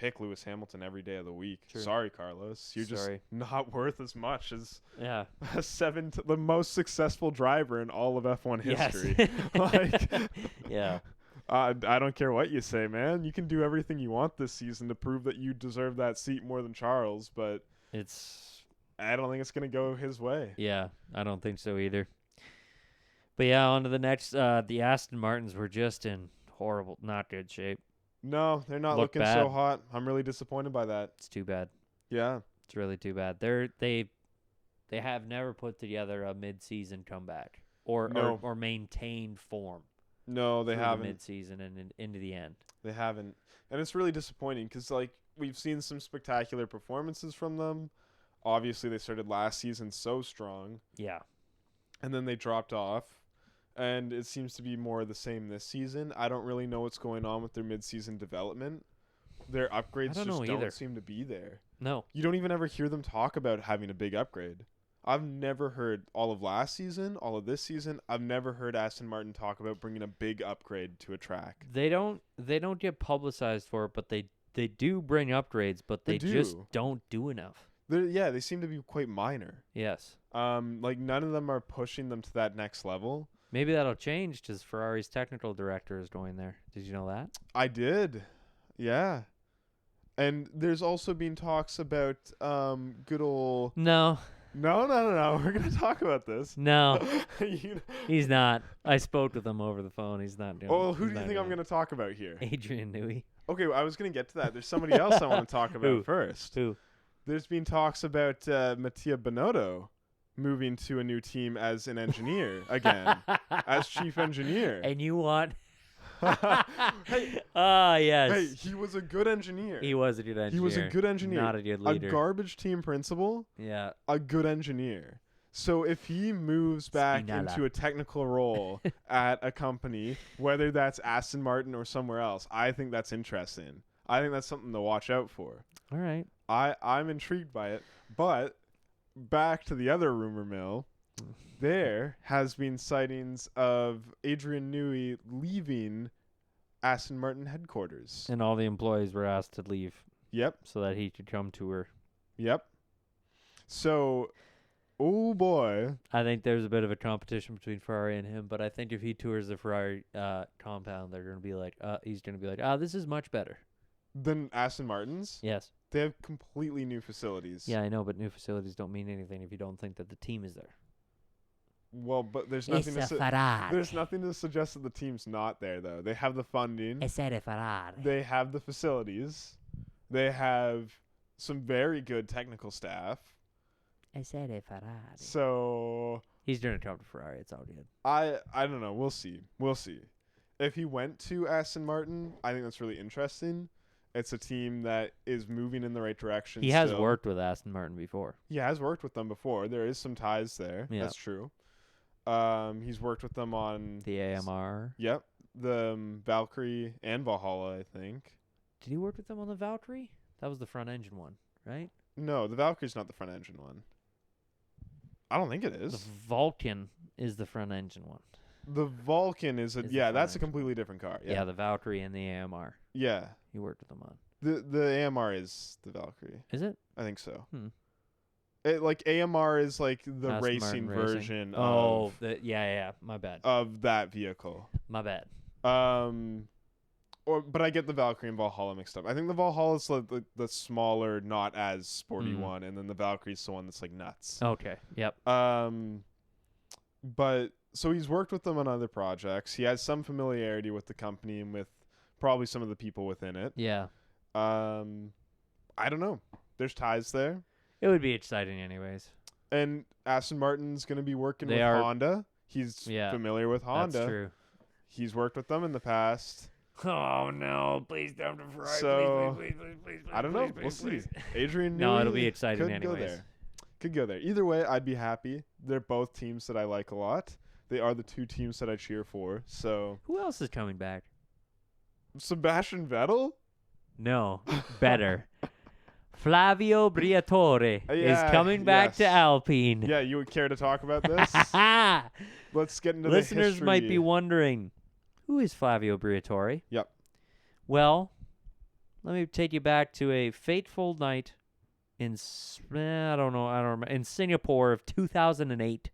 pick Lewis Hamilton every day of the week. True. Sorry, Carlos. You're Sorry. just not worth as much as Yeah. the most successful driver in all of F1 Yes. history. Like, yeah. I don't care what you say, man. You can do everything you want this season to prove that you deserve that seat more than Charles, but I don't think it's going to go his way. Yeah, I don't think so either. But yeah, on to the next. The Aston Martins were just in horrible, not good shape. No, they're not Look looking so bad. hot. I'm really disappointed by that. It's too bad. Yeah. It's really too bad. They have never put together a mid-season comeback or No. or maintained form. No, they through haven't. the mid-season and into the end. They haven't. And it's really disappointing because, like, we've seen some spectacular performances from them. Obviously, they started last season so strong, Yeah. and then they dropped off. And it seems to be more of the same this season. I don't really know what's going on with their mid-season development. Their upgrades don't know just either. don't seem to be there. No. You don't even ever hear them talk about having a big upgrade. I've never heard all of last season, all of this season. I've never heard Aston Martin talk about bringing a big upgrade to a track. They don't get publicized for it, but they do bring upgrades, but they just do. don't do enough. They seem to be quite minor. Yes. Like none of them are pushing them to that next level. Maybe that'll change because Ferrari's technical director is going there. Did you know that? I did. Yeah. And there's also been talks about good old No. No. We're going to talk about this. No. You He's not. I spoke with him over the phone. He's not doing Oh, who do you think I'm going to talk about here? Adrian Newey. Okay, well, I was going to get to that. There's somebody else I want to talk about Who? first. Who? There's been talks about Mattia Binotto moving to a new team as an engineer again, as chief engineer. And you want? Hey, Yes. hey, he was a good engineer. He was a good engineer. He was a good engineer. Not a good A leader. garbage team principal, Yeah. a good engineer. So if he moves back Spinella. into a technical role at a company, whether that's Aston Martin or somewhere else, I think that's interesting. I think that's something to watch out for. All right. I'm intrigued by it. But back to the other rumor mill, there has been sightings of Adrian Newey leaving Aston Martin headquarters. And all the employees were asked to leave Yep. so that he could come to her. Yep. So, oh boy. I think there's a bit of a competition between Ferrari and him, but I think if he tours the Ferrari compound, they're going to be like, he's going to be like, this is much better. Than Aston Martin's? Yes. They have completely new facilities. Yeah, I know, but new facilities don't mean anything if you don't think that the team is there. Well, but there's nothing there's nothing to suggest that the team's not there though. They have the funding. Essere Ferrari. They have the facilities. They have some very good technical staff. Essere Ferrari. So He's going to come to Ferrari. It's all good. I don't know. We'll see. If he went to Aston Martin, I think that's really interesting. It's a team that is moving in the right direction. He has still. worked with Aston Martin before. He has worked with them before. There is some ties there. Yeah. That's true. He's worked with them on The AMR. Yep, the Valkyrie and Valhalla, I think. Did he work with them on the Valkyrie? That was the front engine one, right? No, the Valkyrie's not the front engine one. I don't think it The is. Vulcan is the front engine one. The Vulcan is Is the yeah, front that's a engine. completely different car. Yeah, Yeah. the Valkyrie and the AMR. Yeah. He worked with them on. The AMR is the Valkyrie. Is it? I think so. Hmm. It, like AMR is like the Aston racing Martin racing. version Oh, yeah. My bad. of that vehicle. My bad. But I get the Valkyrie and Valhalla mixed up. I think the Valhalla is like the smaller, not as sporty Mm. one, and then the Valkyrie's the one that's like nuts. Okay. Yep. But so he's worked with them on other projects. He has some familiarity with the company and with probably some of the people within it. Yeah. I don't know. There's ties there. It would be exciting anyways. And Aston Martin's going to be working They with are- Honda. He's familiar with Honda. That's true. He's worked with them in the past. Oh no! Please don't to Ferrari. So, please. I don't know. We'll see. Adrian Newey No, it'll be exciting could go anyways. there. Could go there. Either way, I'd be happy. They're both teams that I like a lot. They are the two teams that I cheer for. So Who else is coming back? Sebastian Vettel? No, better. Flavio Briatore Yeah, is coming back to yes. Alpine. Yeah, you would care to talk about this? Let's get into the Listeners history. might be wondering, who is Flavio Briatore? Yep. Well, let me take you back to a fateful night in I don't remember, in Singapore of 2008.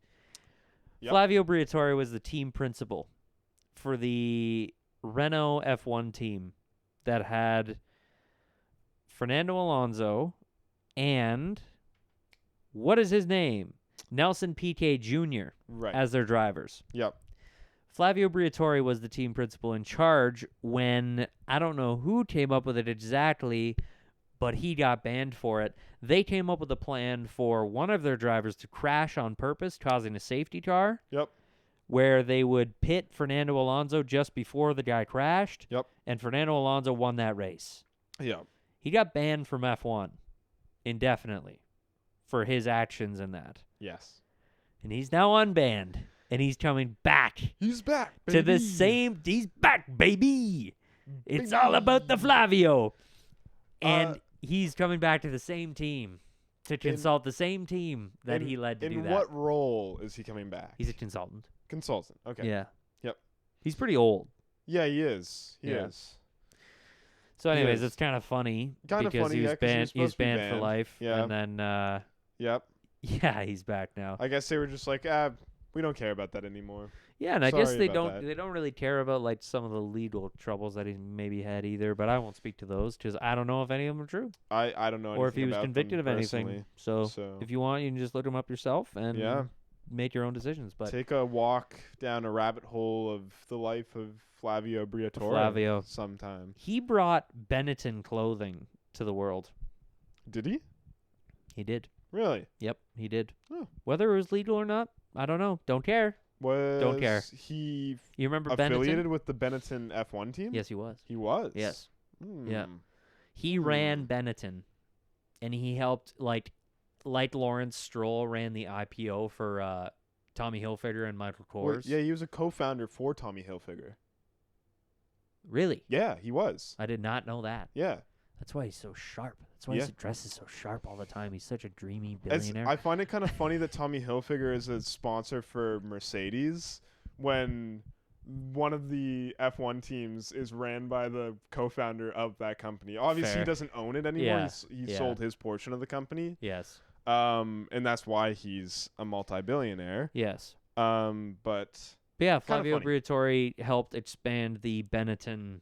Yep. Flavio Briatore was the team principal for the Renault F1 team that had Fernando Alonso and what is his name? Nelson Piquet Jr. Right. as their drivers. Yep. Flavio Briatore was the team principal in charge when, I don't know who came up with it exactly, but he got banned for it. They came up with a plan for one of their drivers to crash on purpose, causing a safety car. Yep. Where they would pit Fernando Alonso just before the guy crashed. Yep. And Fernando Alonso won that race. Yeah. He got banned from F1 indefinitely for his actions in that. Yes. And he's now unbanned. And he's coming back. He's back, To the baby. same. He's back, baby. It's all about the Flavio. And he's coming back to the same team to consult the same team that he led to do that. In what role is he coming back? He's a consultant. Consultant. Okay. Yeah. Yep. He's pretty old. Yeah, he is. He Yeah. is. So, anyways, is. it's kind of funny Kinda because funny, he was yeah, 'cause he banned. was He was supposed to be banned for banned. life. Yeah. And then, Yep. yeah, he's back now. I guess they were just like, we don't care about that anymore. Yeah, and I guess Sorry they about don't. that. They don't really care about like some of the legal troubles that he maybe had either. But I won't speak to those because I don't know if any of them are true I don't know anything or if he was about convicted them of anything. personally. So, So if you want, you can just look them up yourself and yeah, make your own decisions. But take a walk down a rabbit hole of the life of Flavio Briatore. Flavio. Sometime. He brought Benetton clothing to the world. Did he? He did. Really? Yep, he did. Oh. Whether it was legal or not, I don't know. Don't care. Was care. he You remember affiliated Benetton? with the Benetton F1 team? Yes, he was. He was? Yes. Hmm. Yeah. He ran Benetton, and he helped, like Lawrence Stroll ran the IPO for Tommy Hilfiger and Michael Kors. Wait, yeah, he was a co-founder for Tommy Hilfiger. Really? Yeah, he was. I did not know that. Yeah. That's why he's so sharp. That's why Yeah. he dresses so sharp all the time. He's such a dreamy As, billionaire. I find it kind of funny that Tommy Hilfiger is a sponsor for Mercedes when one of the F1 teams is ran by the co-founder of that company. Obviously, Fair. he doesn't own it anymore. Yeah. He Yeah. sold his portion of the company. Yes. And that's why he's a multi-billionaire. Yes. But But yeah, Kinda Flavio funny. Briatore helped expand the Benetton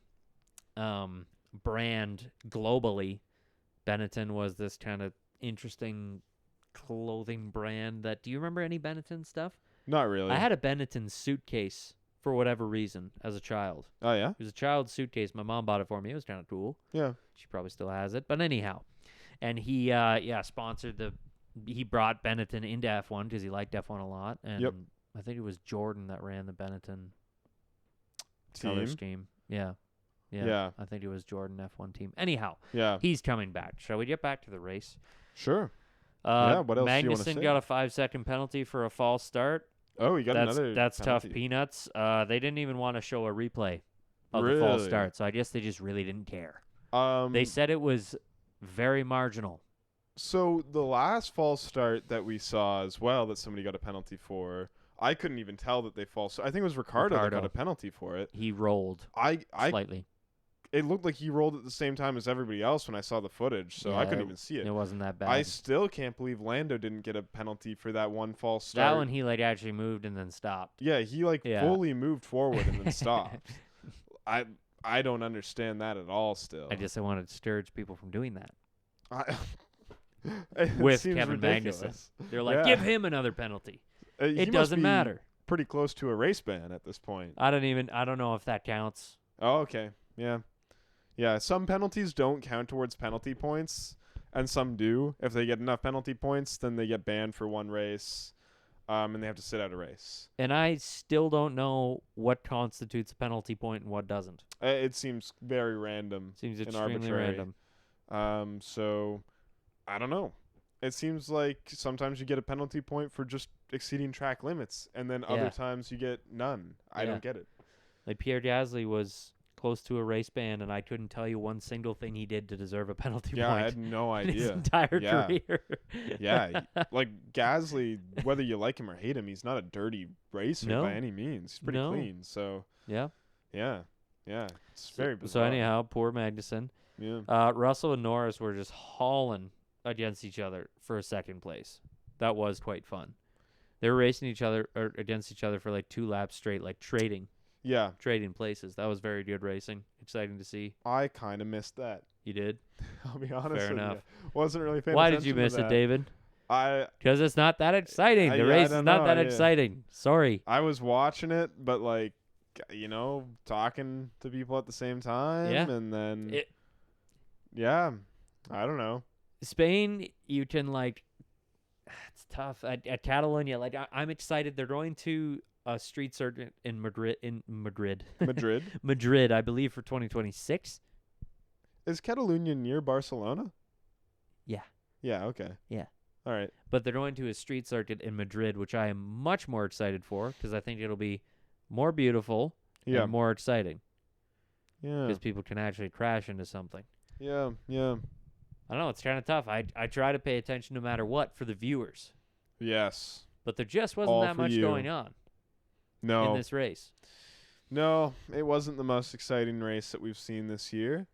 brand globally. Benetton was this kind of interesting clothing brand that. Do you remember any Benetton stuff? not really. I had a Benetton suitcase for whatever reason as a child. Oh yeah. It was a child's suitcase. My mom bought it for me. It was kind of cool. Yeah. She probably still has it. But anyhow, and he sponsored he brought Benetton into F1 because he liked F1 a lot. And Yep. I think it was Jordan that ran the Benetton color Team. scheme. Yeah. Yeah. I think it was Jordan F1 team. Anyhow, Yeah. he's coming back. Shall we get back to the race? Sure. Yeah, what else do you wanna Magnussen say? got a 5-second penalty for a false start. Oh, you got another. That's tough penalty. peanuts. They didn't even want to show a replay of the false Really? start, so I guess they just really didn't care. Um, They said it was very marginal. So the last false start that we saw as well that somebody got a penalty for, I couldn't even tell that they false. I think it was Ricardo that got Ricardo. a penalty for it. He rolled I slightly. it looked like he rolled at the same time as everybody else when I saw the footage, so I Yeah, couldn't even see it. It wasn't that bad. I still can't believe Lando didn't get a penalty for that one false that start. one he like actually moved and then stopped. Yeah, he Yeah. fully moved forward and then stopped. I don't understand that at all. Still, I just wanted to discourage people from doing that. It With seems Kevin ridiculous. They're like, Yeah. give him another penalty. He It must doesn't be matter. Pretty close to a race ban at this point. I don't know if that counts. Oh, okay. Yeah. Yeah, some penalties don't count towards penalty points, and some do. If they get enough penalty points, then they get banned for one race, and they have to sit out a race. And I still don't know what constitutes a penalty point and what doesn't. It seems very random. Seems and extremely arbitrary. random. So, I don't know. It seems like sometimes you get a penalty point for just exceeding track limits, and then Yeah. other times you get none. I Yeah. don't get it. Like Pierre Gasly was close to a race ban, and I couldn't tell you one single thing he did to deserve a penalty Yeah, I point had no in his idea. entire Yeah. career. Yeah, like Gasly, whether you like him or hate him, he's not a dirty racer No. by any means. He's pretty No. clean. So Yeah. yeah, it's very So bizarre. anyhow, poor Magnussen. Yeah. Russell and Norris were just hauling against each other for a second place. That was quite fun. They were racing each other or against each other for like 2 laps straight, like trading places. That was very good racing. Exciting to see. I kind of missed that. You did? I'll be honest Fair with enough. you. Wasn't really paying Why attention did you to miss it, that. David? Because it's not that exciting. The race is not that exciting. Sorry. I was watching it, but like, talking to people at the same time. Yeah. And then, yeah, I don't know. Spain, you can it's tough. At Catalonia, I'm excited. They're going to a street circuit in Madrid. Madrid, I believe, for 2026. Is Catalonia near Barcelona? Yeah. Yeah, okay. Yeah. All right. But they're going to a street circuit in Madrid, which I am much more excited for because I think it'll be more beautiful and more exciting. Yeah. Because people can actually crash into something. Yeah. I don't know. It's kind of tough. I try to pay attention no matter what for the viewers. Yes. But there just wasn't that much going on in this race. No, it wasn't the most exciting race that we've seen this year.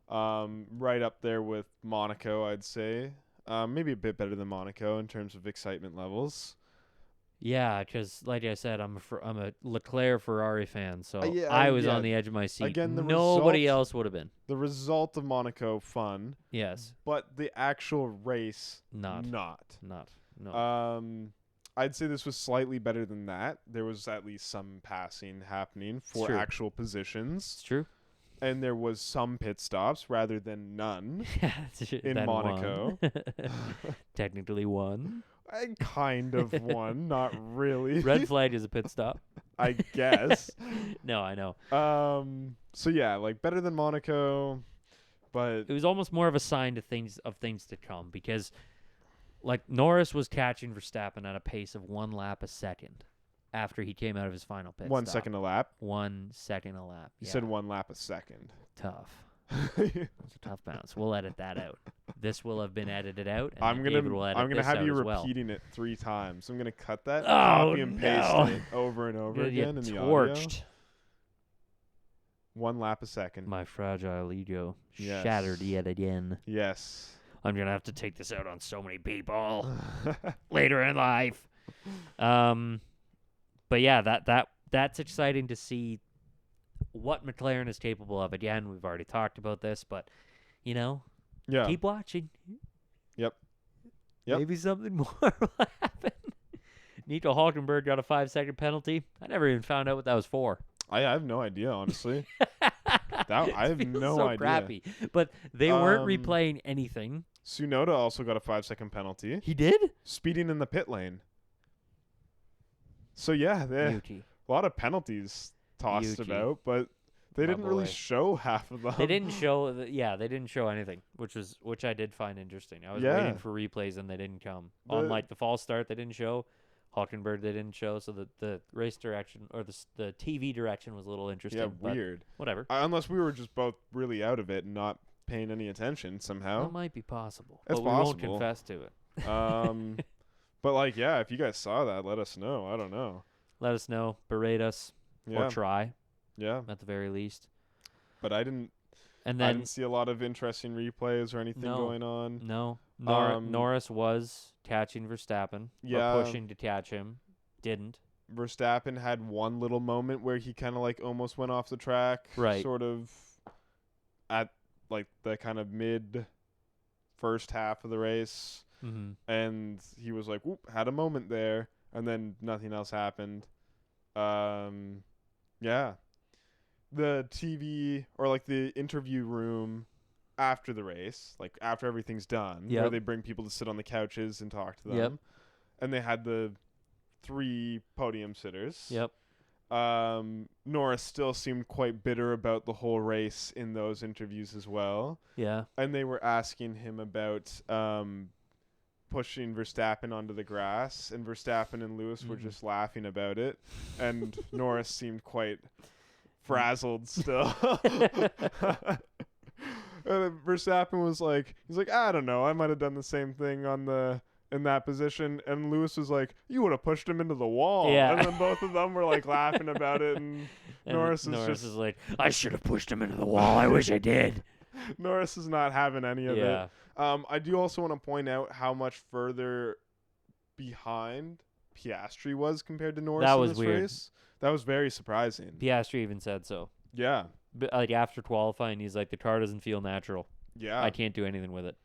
Right up there with Monaco, I'd say. Maybe a bit better than Monaco in terms of excitement levels. Yeah, because like I said, I'm a Leclerc Ferrari fan, so I was on the edge of my seat. Again, nobody else would have been. The result of Monaco, fun. Yes. But the actual race, not. No. I'd say this was slightly better than that. There was at least some passing happening for actual positions. It's true. And there was some pit stops rather than none in Monaco. Technically one. I kind of won, not really. Red flag is a pit stop. I guess. No, I know. So yeah, better than Monaco, but it was almost more of a sign to things to come because Norris was catching Verstappen at a pace of 1 lap a second after he came out of his final pit 1 stop. second a lap? 1 second a lap. You said 1 lap a second. Tough. It's a tough bounce. We'll edit that out. This will have been edited out. And I'm gonna have you repeating it 3 times. I'm gonna cut that, copy and paste it over and over again in the audio. 1 lap a second. My fragile ego shattered yet again. Yes. I'm gonna have to take this out on so many people later in life. But yeah, that's exciting to see what McLaren is capable of. Again, we've already talked about this, but keep watching. Yep. Maybe something more will happen. Nico Hulkenberg got a 5-second penalty. I never even found out what that was for. I have no idea, honestly. I have no idea. Crappy. But they weren't replaying anything. Tsunoda also got a 5-second penalty. He did? Speeding in the pit lane. So yeah, a lot of penalties tossed about, but they didn't really show half of them. They didn't show. They didn't show anything, which I did find interesting. I was waiting for replays and they didn't come. On the false start, they didn't show. Hulkenberg, they didn't show. So the race direction or the TV direction was a little interesting. Yeah, weird. Whatever. Unless we were just both really out of it and not paying any attention somehow. That might be possible. It's but possible. We won't confess to it. But if you guys saw that, let us know. I don't know. Let us know. Berate us. Or try. Yeah. At the very least. But I didn't see a lot of interesting replays or anything going on. No. Norris was catching Verstappen. Yeah. Or pushing to catch him. Didn't. Verstappen had one little moment where he kind of almost went off the track. Right. Sort of at the kind of mid first half of the race. Mm-hmm. And he was whoop, had a moment there. And then nothing else happened. Yeah. The TV or the interview room after the race, after everything's done, where they bring people to sit on the couches and talk to them. Yep. And they had the 3 podium sitters. Yep. Norris still seemed quite bitter about the whole race in those interviews as well. Yeah. And they were asking him about pushing Verstappen onto the grass, and Verstappen and Lewis were just laughing about it, and Norris seemed quite frazzled still. And Verstappen was he's I don't know, I might have done the same thing in that position, and Lewis was you would have pushed him into the wall. Yeah. And then both of them were laughing about it, and Norris is I should have pushed him into the wall. I wish I did. Norris is not having any of Yeah. it. I do also want to point out how much further behind Piastri was compared to Norris That in was this weird. race. That was very surprising. Piastri even said so. Yeah. But, like, after qualifying, he's like, the car doesn't feel natural. Yeah. I can't do anything with it.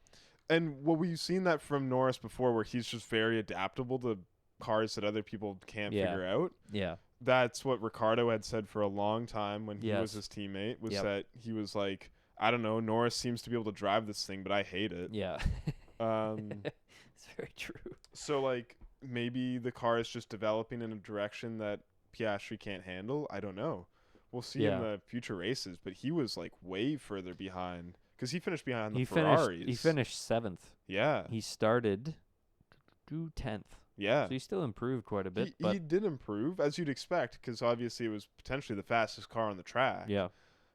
And we've seen that from Norris before, where he's just very adaptable to cars that other people can't Yeah. figure out. Yeah. That's what Ricardo had said for a long time when he was Yes. his teammate, was Yep. that he was like, I don't know, Norris seems to be able to drive this thing, but I hate it. Yeah. Um, It's very true. so, like, maybe the car is just developing in a direction that Piastri can't handle. I don't know. We'll see Yeah. in the future races, but he was, like, way further behind because he finished behind the He Ferraris. finished 7th. Yeah. He started 10th. Yeah. So he still improved quite a bit. He but did improve, as you'd expect, because obviously it was potentially the fastest car on the track. yeah,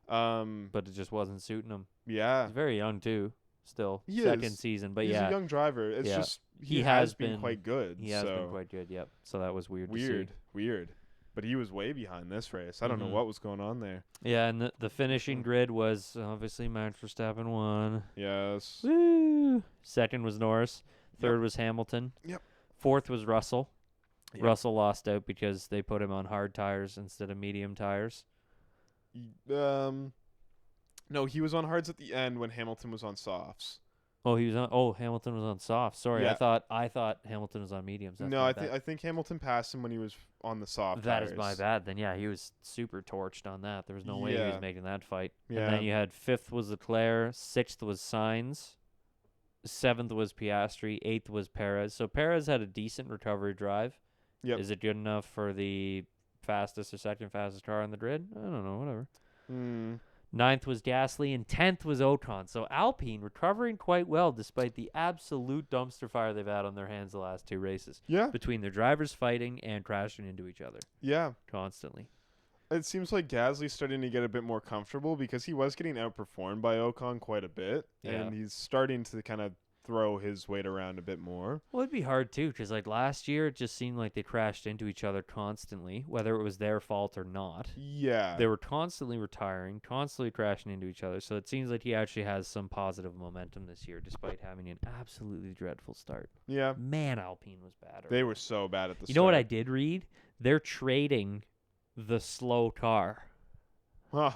Um. but it just wasn't suiting him. Yeah. He's very young too. Still He second is. season, but He's yeah, a young driver. It's Yeah. just He he has has been been- quite good. he has so been quite good. Yep. So that was weird. weird, To weird. But he was way behind this race. I don't know Mhm. what was going on there. see. Yeah, and the finishing grid was obviously Max Verstappen won. Yes. Woo! Second was Norris. Third Yep. was Hamilton. Yep. Fourth was Russell. Yep. Russell lost out because they put him on hard tires instead of medium tires. No, he was on hards at the end when Hamilton was on softs. Oh, he was on. Oh, Hamilton was on soft. Sorry, Yeah. I thought Hamilton was on mediums. That's No, my I think bad. I think Hamilton passed him when he was on the soft That tires. is my bad. Then yeah, he was super torched on that. There was no way he Yeah. was making that fight. Yeah. And then you had fifth was Leclerc, sixth was Sainz, seventh was Piastri, eighth was Perez. So Perez had a decent recovery drive. Yep. Is it good enough for the fastest or second fastest car on the grid? I don't know. Whatever. Hmm. Ninth was Gasly, and 10th was Ocon. So Alpine recovering quite well despite the absolute dumpster fire they've had on their hands the last two races. Yeah. Between their drivers fighting and crashing into each other Yeah. constantly. It seems like Gasly's starting to get a bit more comfortable because he was getting outperformed by Ocon quite a bit, Yeah. and he's starting to kind of throw his weight around a bit more. Well, it'd be hard too, because like last year, it just seemed like they crashed into each other constantly, whether it was their fault or not. Yeah. They were constantly retiring, constantly crashing into each other. So it seems like he actually has some positive momentum this year, despite having an absolutely dreadful start. Yeah. Man, Alpine was bad. They were so bad at the You start. know what I did read? They're trading the slow car Huh.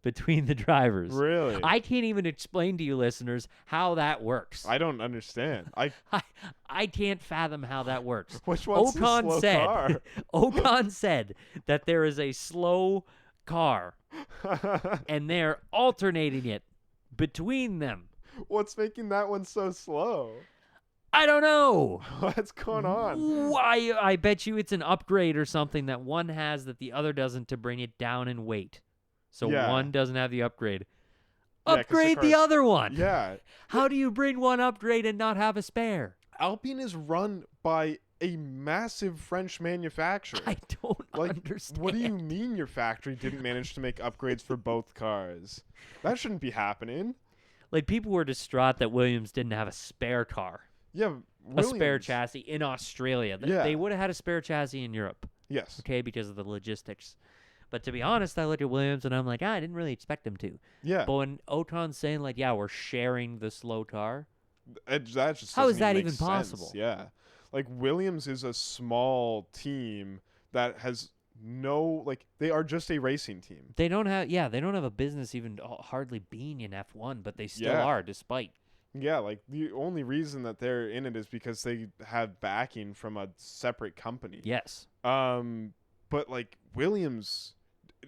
between the drivers. Really? I can't even explain to you listeners how that works. I don't understand. I can't fathom how that works. Which one's the Ocon slow said car? Ocon said that there is a slow car and they're alternating it between them. What's making that one so slow? I don't know. What's going on? Why? I bet you it's an upgrade or something that one has that the other doesn't to bring it down in weight. So Yeah. one doesn't have the upgrade. Yeah, 'cause the Upgrade the car's- other one. Yeah. How do you bring one upgrade and not have a spare? Alpine is run by a massive French manufacturer. I don't Like, understand. what do you mean your factory didn't manage to make upgrades for both cars? That shouldn't be happening. Like, people were distraught that Williams didn't have a spare car, Yeah, a spare Williams. chassis in Australia. Yeah. They would have had a spare chassis in Europe, Yes. okay, because of the logistics. But to be honest, I look at Williams and I'm like, I didn't really expect him to. Yeah. But when Ocon's saying, like, yeah, we're sharing the slow car, That just How is doesn't that make even sense. possible? Yeah. Like, Williams is a small team that has no, like, they are just a racing team. they don't have a business even hardly being in F1, but they still Yeah. are, despite. Yeah, like, the only reason that they're in it is because they have backing from a separate company. Yes. But, like, Williams,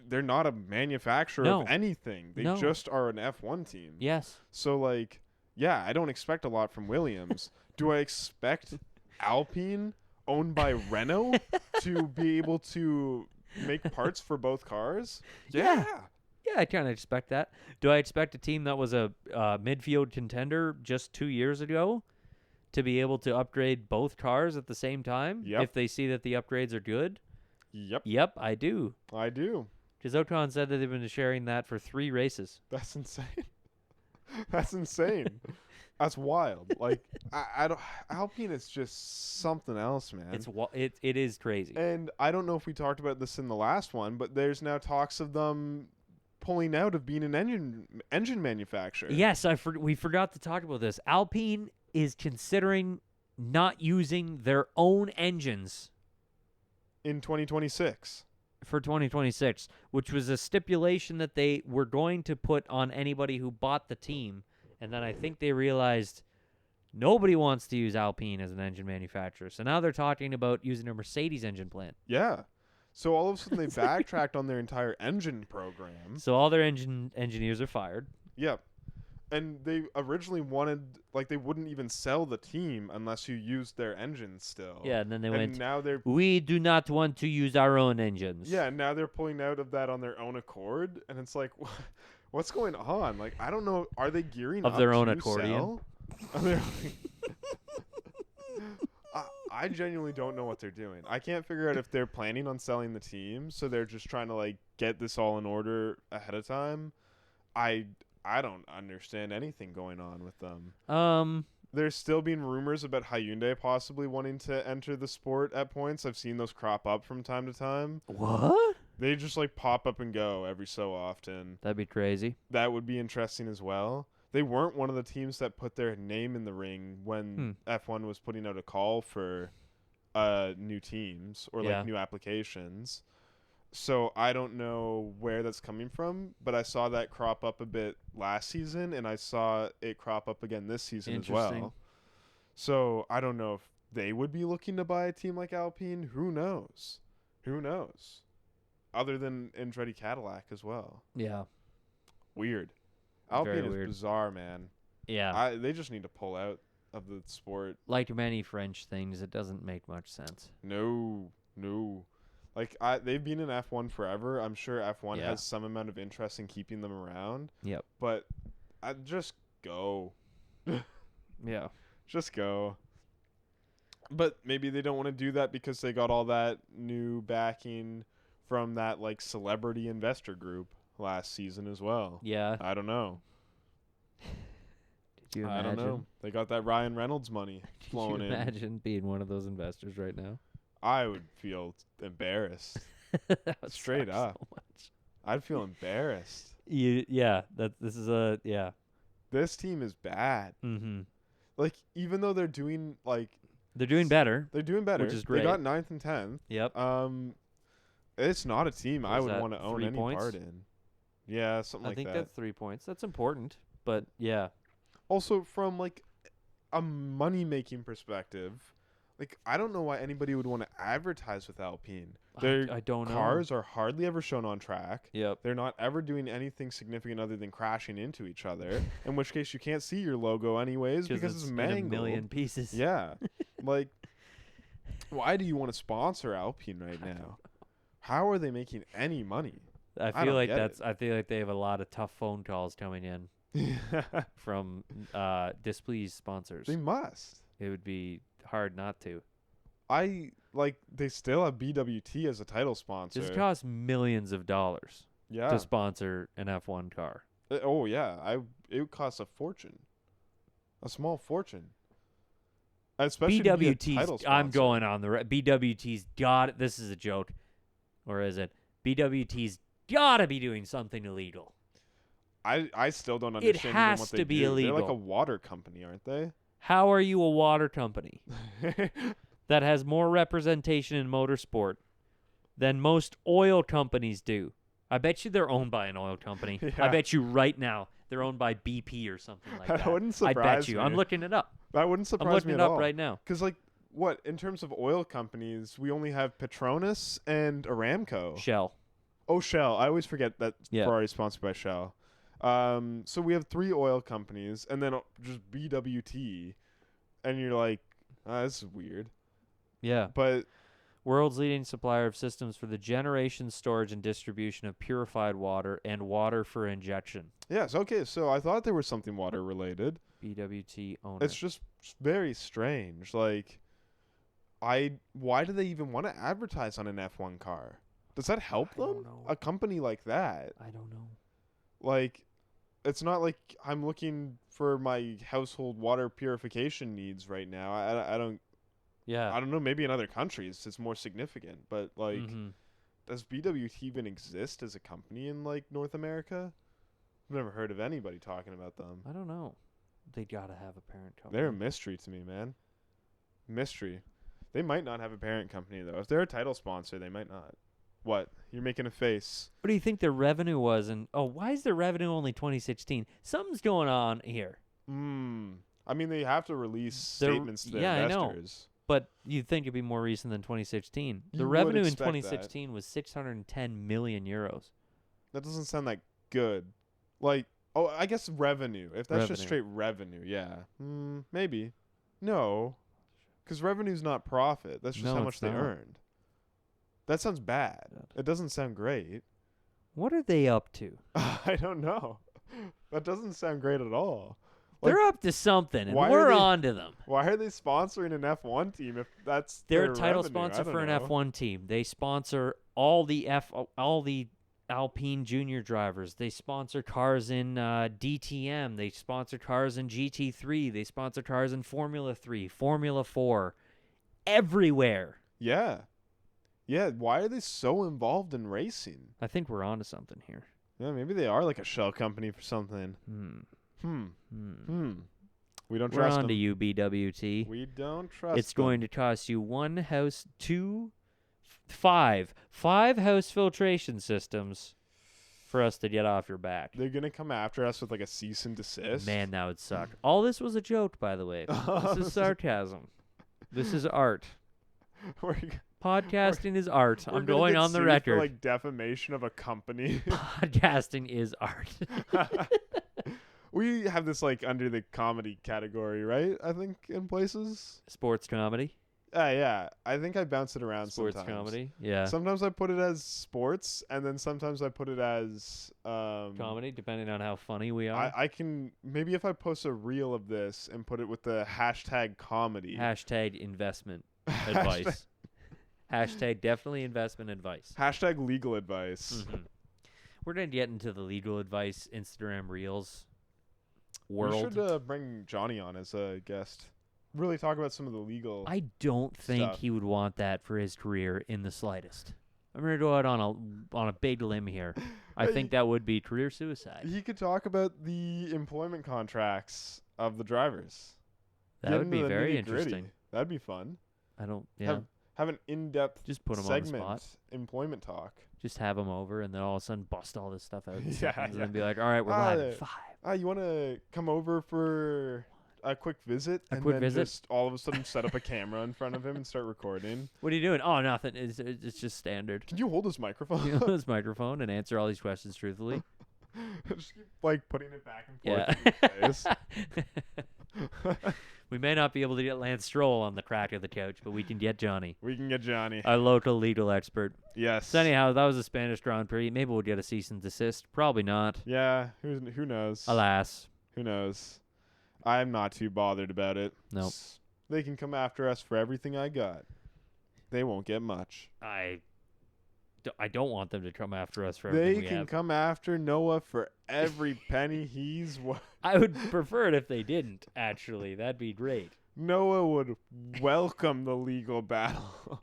they're not a manufacturer No. of anything. They No. just are an F1 team. Yes. So, like, yeah, I don't expect a lot from Williams. Do I expect Alpine, owned by Renault, to be able to make parts for both cars? Yeah, I kind of expect that. Do I expect a team that was a midfield contender just 2 years ago to be able to upgrade both cars at the same time Yep. if they see that the upgrades are good? Yep, Yep, I do. I do. Because Ocon said that they've been sharing that for 3 races. That's insane. That's insane. That's wild. Like, I don't. Alpine is just something else, man. It is crazy. And I don't know if we talked about this in the last one, but there's now talks of them pulling out of being an engine manufacturer. Yes, we forgot to talk about this. Alpine is considering not using their own engines In 2026. for 2026, which was a stipulation that they were going to put on anybody who bought the team. And then I think they realized nobody wants to use Alpine as an engine manufacturer. So now they're talking about using a Mercedes engine plant. Yeah. So all of a sudden they backtracked on their entire engine program. So all their engineers are fired. Yep. And they originally wanted, like, they wouldn't even sell the team unless you used their engines still. Yeah, and then they And went, now they're we do not want to use our own engines. Yeah, now they're pulling out of that on their own accord, and it's like, what's going on? Like, I don't know. Are they gearing Of up their own to accordion? sell? I genuinely don't know what they're doing. I can't figure out if they're planning on selling the team, so they're just trying to like get this all in order ahead of time. I don't understand anything going on with them. There's still been rumors about Hyundai possibly wanting to enter the sport at points. I've seen those crop up from time to time. What? They just like pop up and go every so often. That'd be crazy. That would be interesting as well. They weren't one of the teams that put their name in the ring when F1 was putting out a call for new teams or like new applications. So I don't know where that's coming from, but I saw that crop up a bit last season, and I saw it crop up again this season as well. So I don't know if they would be looking to buy a team like Alpine. Who knows? Who knows? Other than Andretti Cadillac as well. Yeah. Weird. Alpine is weird. Bizarre, man. Yeah. They just need to pull out of the sport. Like many French things, it doesn't make much sense. No. Like they've been in F1 forever. I'm sure F1 has some amount of interest in keeping them around. Yep. But I'd just go. Yeah. Just go. But maybe they don't want to do that because they got all that new backing from that like celebrity investor group last season as well. Yeah. I don't know. Did you imagine? I don't know. They got that Ryan Reynolds money flowing in. Could you imagine being one of those investors right now? I would feel embarrassed. That would Straight suck up. so much. I'd feel embarrassed. This This team is bad. Mm-hmm. Like, even though they're doing They're doing better. They're doing better. Which is great. They got 9th and 10th. Yep. It's not a team I would that, want to own 3 any points? part in. Yeah, something I like think that. that's 3 points. That's important. But yeah. Also, from like a money-making perspective, like I don't know why anybody would want to advertise with Alpine. Their I don't know. cars are hardly ever shown on track. Yep. They're not ever doing anything significant other than crashing into each other. In which case, you can't see your logo anyways because it's in mangled. a million pieces. Yeah. Like, why do you want to sponsor Alpine right now? How are they making any money? I don't feel like get I feel like they have a lot of tough phone calls coming in from displeased sponsors. They must. It would be hard not to. They still have BWT as a title sponsor. This costs millions of dollars Yeah. to sponsor an F1 car. Oh yeah. It would cost a fortune. A small fortune. Especially to be a title BWT's. I'm sponsor. going on the BWT's got. This is a joke, or is it? BWT's gotta be doing something illegal. I still don't understand even has what to they be do. They're like illegal. a water company, aren't they? How are you a water company that has more representation in motorsport than most oil companies do? I bet you they're owned by an oil company. Yeah. I bet you right now they're owned by BP or something like that. That wouldn't I bet surprise you. me. I'm looking it up. That wouldn't I'm surprise looking me it at up all. right now. Because like what in terms of oil companies, we only have Petronas and Aramco. Shell. Oh, Shell. I always forget that Yeah. Ferrari's sponsored by Shell. So we have 3 oil companies and then just BWT, and you're like, this is weird. Yeah. But World's leading supplier of systems for the generation, storage, and distribution of purified water and water for injection. yes, okay. So I thought there was something water related. BWT owner. It's just very strange. Like, why do they even want to advertise on an F1 car? Does that help I them? don't know. A company like that, I don't know. like, it's not like I'm looking for my household water purification needs right now. I don't Yeah. know. Maybe in other countries it's more significant, but like, Mhm. does BWT even exist as a company in like North America? I've never heard of anybody talking about them. I don't know. They gotta have a parent company. They're a mystery to me, man. Mystery. They might not have a parent company though. If they're a title sponsor, they might not. What? You're making a face. What do you think their revenue was? And why is their revenue only 2016? Something's going on here. I mean, they have to release statements to their investors. But you'd think it'd be more recent than 2016. The You would revenue in expect 2016 was 610 million euros. That doesn't sound that good. Like, I guess revenue. If that's just Revenue. straight revenue, yeah. Maybe. No. Because revenue's not profit. That's just No, how it's much they not. earned. That sounds bad. It doesn't sound great. What are they up to? I don't know. That doesn't sound great at all. Like, They're up to something, and why are we're they- on to them. why are they sponsoring an F1 team if that's They're their a title revenue? sponsor I don't for an know. F1 team. They sponsor all the Alpine Junior drivers. They sponsor cars in DTM. They sponsor cars in GT3. They sponsor cars in Formula 3, Formula 4, everywhere. Yeah. Yeah, why are they so involved in racing? I think we're on to something here. Yeah, maybe they are like a shell company for something. We don't We're trust on them. to you, BWT. We don't trust It's them. going to cost you five house filtration systems for us to get off your back. They're going to come after us with like a cease and desist. Man, that would suck. All this was a joke, by the way. This is sarcasm. This is art. We're g- Podcasting is art. we're I'm gonna going get on the sued record. For, like defamation of a company. Podcasting is art. We have this like under the comedy category, right? I think in places. Sports comedy. Yeah. I think I bounce it around Sports sometimes. comedy. Yeah. Sometimes I put it as sports, and then sometimes I put it as Comedy, depending on how funny we are. I can maybe if I post a reel of this and put it with the hashtag comedy. Hashtag investment advice. Hashtag definitely investment advice. Hashtag legal advice. Mhm. We're going to get into the legal advice Instagram Reels We world. should bring Johnny on as a guest. Really talk about some of the legal. I don't think stuff. he would want that for his career in the slightest. I'm going to go out on a big limb here. I Hey, think that would be career suicide. He could talk about the employment contracts of the drivers. That Get would into be the very nitty-gritty. interesting. That'd be fun. I don't, yeah. Have an in-depth Just put him on the segment spot. employment talk. Just have him over and then all of a sudden bust all this stuff out in Yeah, seconds and yeah. then be like, all right, we're Ah, live the- at 5. You want to come over for a quick visit? A and quick then visit? just all of a sudden set up a camera in front of him and start recording. What are you doing? Oh, nothing. It's just standard. Can you hold his microphone? You know, his microphone and answer all these questions truthfully. Just keep, like putting it back and Yeah. forth. in his face. We may not be able to get Lance Stroll on the crack of the couch, but we can get Johnny, We can get Johnny. our local legal expert. Yes. So anyhow, that was a Spanish Grand Prix. Maybe we'll get a cease and desist. Probably not. Yeah. Who knows? Alas. Who knoes? I'm not too bothered about it. Nope. They can come after us for everything I got. They won't get much. I don't want them to come after us for They everything we can have. come after Noah for every penny he's worth. I would prefer it if they didn't, actually. That'd be great. Noah would welcome the legal battle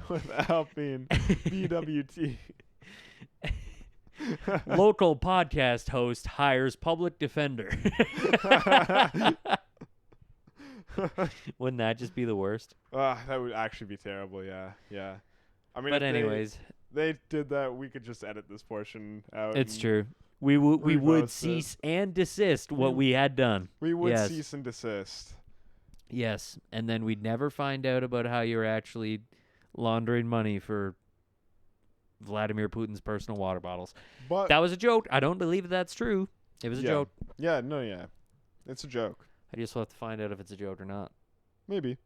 without being BWT. Local podcast host hires public defender. Wouldn't that just be the worst? That would actually be terrible. Yeah. I mean, But if anyways, they did that. We could just edit this portion out. it's and true. We would repost it. cease and desist what We- we had done. We would Yes. cease and desist. Yes, and then we'd never find out about how you were actually laundering money for Vladimir Putin's personal water bottles. But That was a joke. I don't believe that's true. It was a Yeah. joke. yeah, it's a joke. I just have to find out if it's a joke or not. Maybe.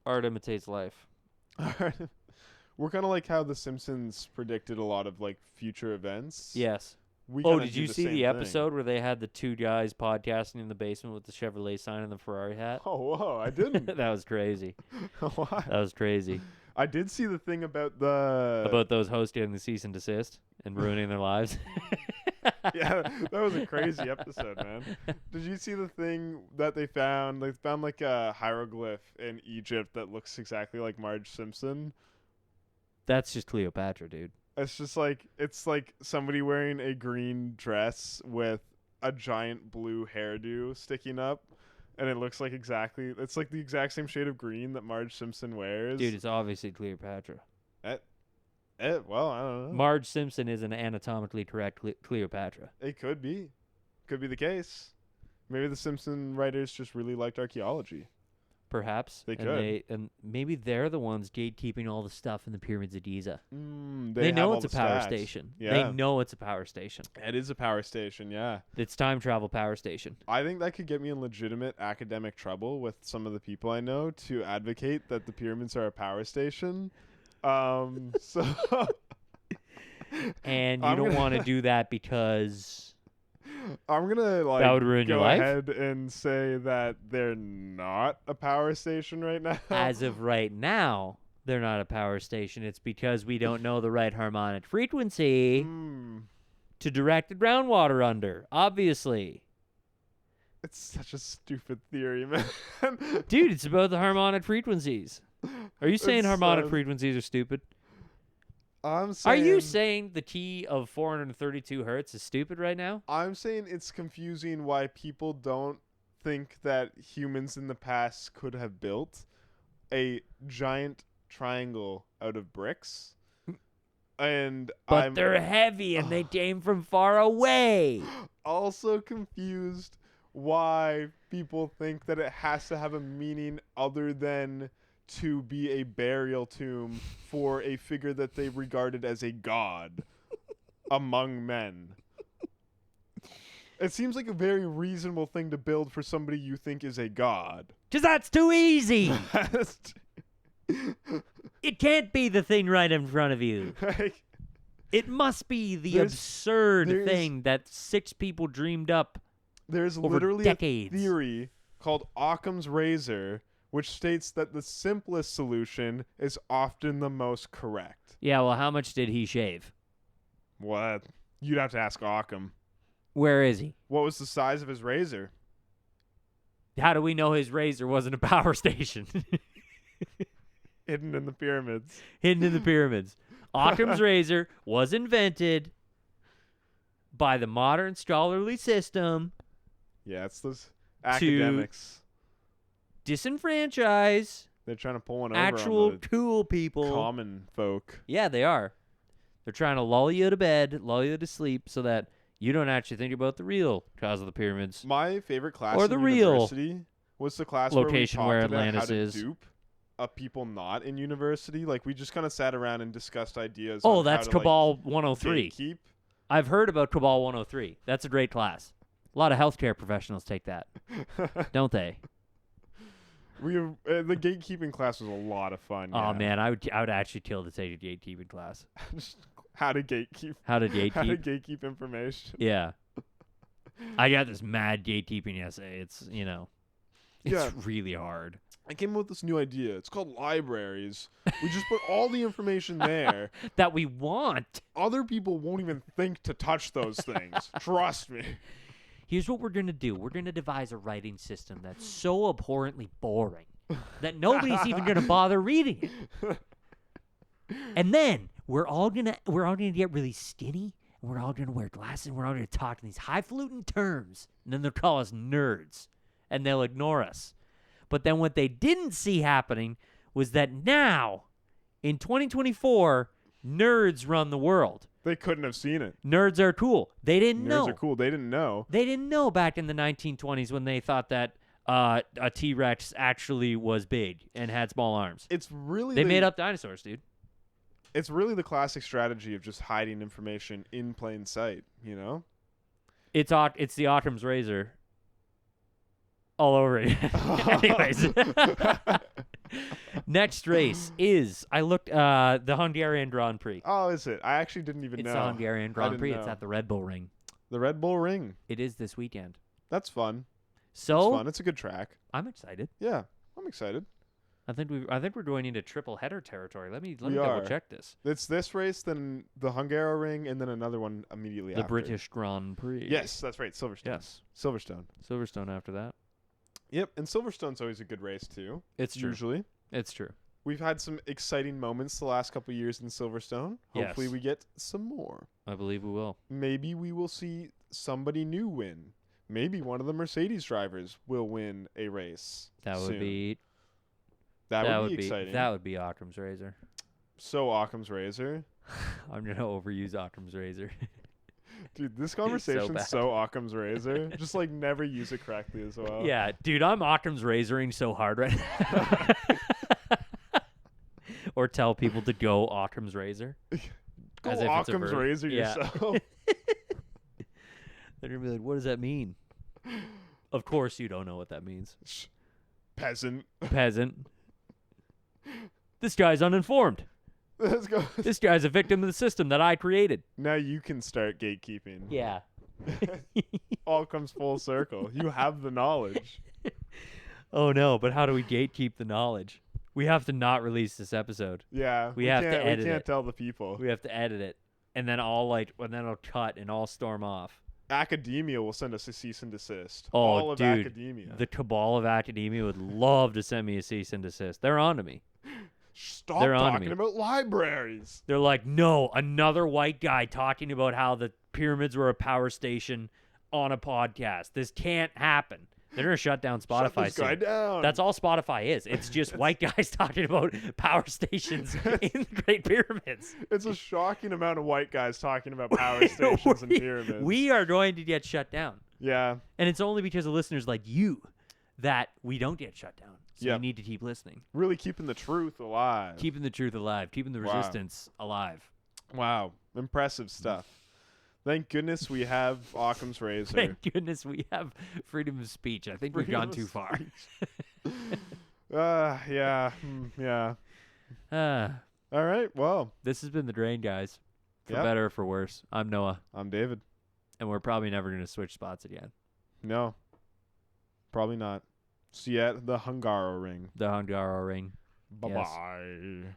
Art imitates life. We're kind of like how The Simpsons predicted a lot of like future events. Yes. We Oh, kinda did do you the see same the thing. episode where they had the two guys podcasting in the basement with the Chevrolet sign and the Ferrari hat? Oh, whoa! I didn't. That was crazy. Why? That was crazy. I did see the thing about the About those hosts getting the cease and desist and ruining their lives. Yeah, that was a crazy episode, man. Did you see the thing that they found? They found like a hieroglyph in Egypt that looks exactly like Marge Simpson. That's just Cleopatra, dude. It's just it's like somebody wearing a green dress with a giant blue hairdo sticking up, and it looks like it's like the exact same shade of green that Marge Simpson wears. Dude, it's obviously Cleopatra. Well, I don't know. Marge Simpson is an anatomically correct Cleopatra. It could be the case. Maybe the Simpson writers just really liked archaeology. Perhaps. They could. And maybe they're the ones gatekeeping all the stuff in the pyramids of Giza. They know have it's a all the power stats. station. Yeah. They know it's a power station. It is a power station, yeah. It's time travel power station. I think that could get me in legitimate academic trouble with some of the people I know to advocate that the pyramids are a power station. So And you don't want to do that because I'm gonna that would ruin your life. Go ahead and say that they're not a power station right now. As of right now, they're not a power station. It's because we don't know the right harmonic frequency to direct the groundwater under. Obviously. It's such a stupid theory, man. Dude, it's about the harmonic frequencies. Are you saying harmonic frequencies are stupid? I'm saying. Are you saying the key of 432 hertz is stupid right now? I'm saying it's confusing why people don't think that humans in the past could have built a giant triangle out of bricks. But they're heavy and they came from far away. Also confused why people think that it has to have a meaning other than to be a burial tomb for a figure that they regarded as a god among men. It seems like a very reasonable thing to build for somebody you think is a god. 'Cause that's too easy. It can't be the thing right in front of you. It must be the absurd thing that 6 people dreamed up. There's over literally decades. a theory called Occam's razor, which states that the simplest solution is often the most correct. Yeah, well, how much did he shave? What? You'd have to ask Occam. Where is he? What was the size of his razor? How do we know his razor wasn't a power station? Hidden in the pyramids. Hidden in the pyramids. Occam's razor was invented by the modern scholarly system. Yeah, it's those academics. Disenfranchise They're trying to pull one over actual on the cool people. common folk. Yeah, they are. They're trying to lull you to bed, lull you to sleep, so that you don't actually think about the real cause of the pyramids. My favorite class Or in the real university was the class location where we where talked about Atlantis how to is. dupe people not in university. Like, we just kind of sat around and discussed ideas. Oh, on that's how to, Cabal 103. Gatekeep. I've heard about Cabal 103. That's a great class. A lot of healthcare professionals take that, don't they? The gatekeeping class was a lot of fun. Oh yeah. man, I would actually kill to take a gatekeeping class. How to gatekeep. How to How to gatekeep? gatekeep information. Yeah. I got this mad gatekeeping essay. It's Yeah. really hard. I came up with this new idea. It's called libraries. We just put all the information there. That we want. Other people won't even think to touch those things. Trust me. Here's what we're going to do. We're going to devise a writing system that's so abhorrently boring that nobody's even going to bother reading it. And then we're all going to get really skinny, and we're all going to wear glasses, and we're all going to talk in these highfalutin terms, and then they'll call us nerds, and they'll ignore us. But then what they didn't see happening was that now, in 2024, nerds run the world. They couldn't have seen it. Nerds are cool. They didn't know. Nerds are cool. They didn't know. They didn't know back in the 1920s when they thought that a T-Rex actually was big and had small arms. It's really They made up dinosaurs, dude. It's really the classic strategy of just hiding information in plain sight, you know? It's the Occam's razor all over it. Anyways. Next race is, I looked, the Hungarian Grand Prix. Oh, is it? I actually didn't even know. It's the Hungarian Grand Prix. know. It's at the Red Bull Ring. The Red Bull Ring. It is this weekend. That's fun. So It's fun. It's a good track. I'm excited. Yeah, I'm excited. I think we're going into triple header territory. Let me We double are. check this. It's this race, then the Hungaro Ring, and then another one immediately The after. British Grand Prix. Yes, that's right. Silverstone. Yes. Silverstone. Silverstone after that. Yep, and Silverstone's always a good race too. It's true. Usually. It's true. we've had some exciting moments the last couple of years in Silverstone. Hopefully Yes. we get some more. I believe we will. Maybe we will see somebody new win. Maybe one of the Mercedes drivers will win a race. That would soon. be That would be exciting. That would be Occam's razor. So Occam's razor. I'm gonna overuse Occam's razor. Dude, this conversation's bad. so Occam's razor. Just like never use it correctly as well. Yeah, dude, I'm Occam's razoring so hard right now. Or tell people to go Occam's razor. Go As if it's a Occam's verb. razor Yeah. yourself. They're gonna be like, "What does that mean?" Of course, you don't know what that means, Peasant. peasant. This guy's uninformed. Let's go. This guy's a victim of the system that I created. Now you can start gatekeeping. Yeah. All comes full circle. You have the knowledge. Oh no, but how do we gatekeep the knowledge? We have to not release this episode. Yeah. We have to can't- edit We can't it. tell the people. We have to edit it, and then and then I'll cut and I'll storm off. Academia will send us a cease and desist. Oh, All of dude, academia. The cabal of academia would love to send me a cease and desist. They're on to me. Stop they're on to talking me. about libraries. They're like, no, another white guy talking about how the pyramids were a power station on a podcast. This can't happen. They're going to shut down Shut Spotify this guy soon. down. That's all Spotify is. It's just white guys talking about power stations in the Great Pyramids. It's a shocking amount of white guys talking about power stations and pyramids. We are going to get shut down. Yeah. And it's only because of listeners like you that we don't get shut down. So Yep. you need to keep listening. Really keeping the truth alive. Keeping the truth alive. Keeping the Wow. resistance alive. Wow. Impressive stuff. Thank goodness we have Occam's razor. Thank goodness we have freedom of speech. I think we've Freedom gone of too far. Yeah. Yeah. All right. Well, This has been The Drain, guys. For Yep. better or for worse. I'm Noah, I'm David. and we're probably never going to switch spots again. No. Probably not. See you at the Hungaro ring. The Hungaro ring. Bye-bye.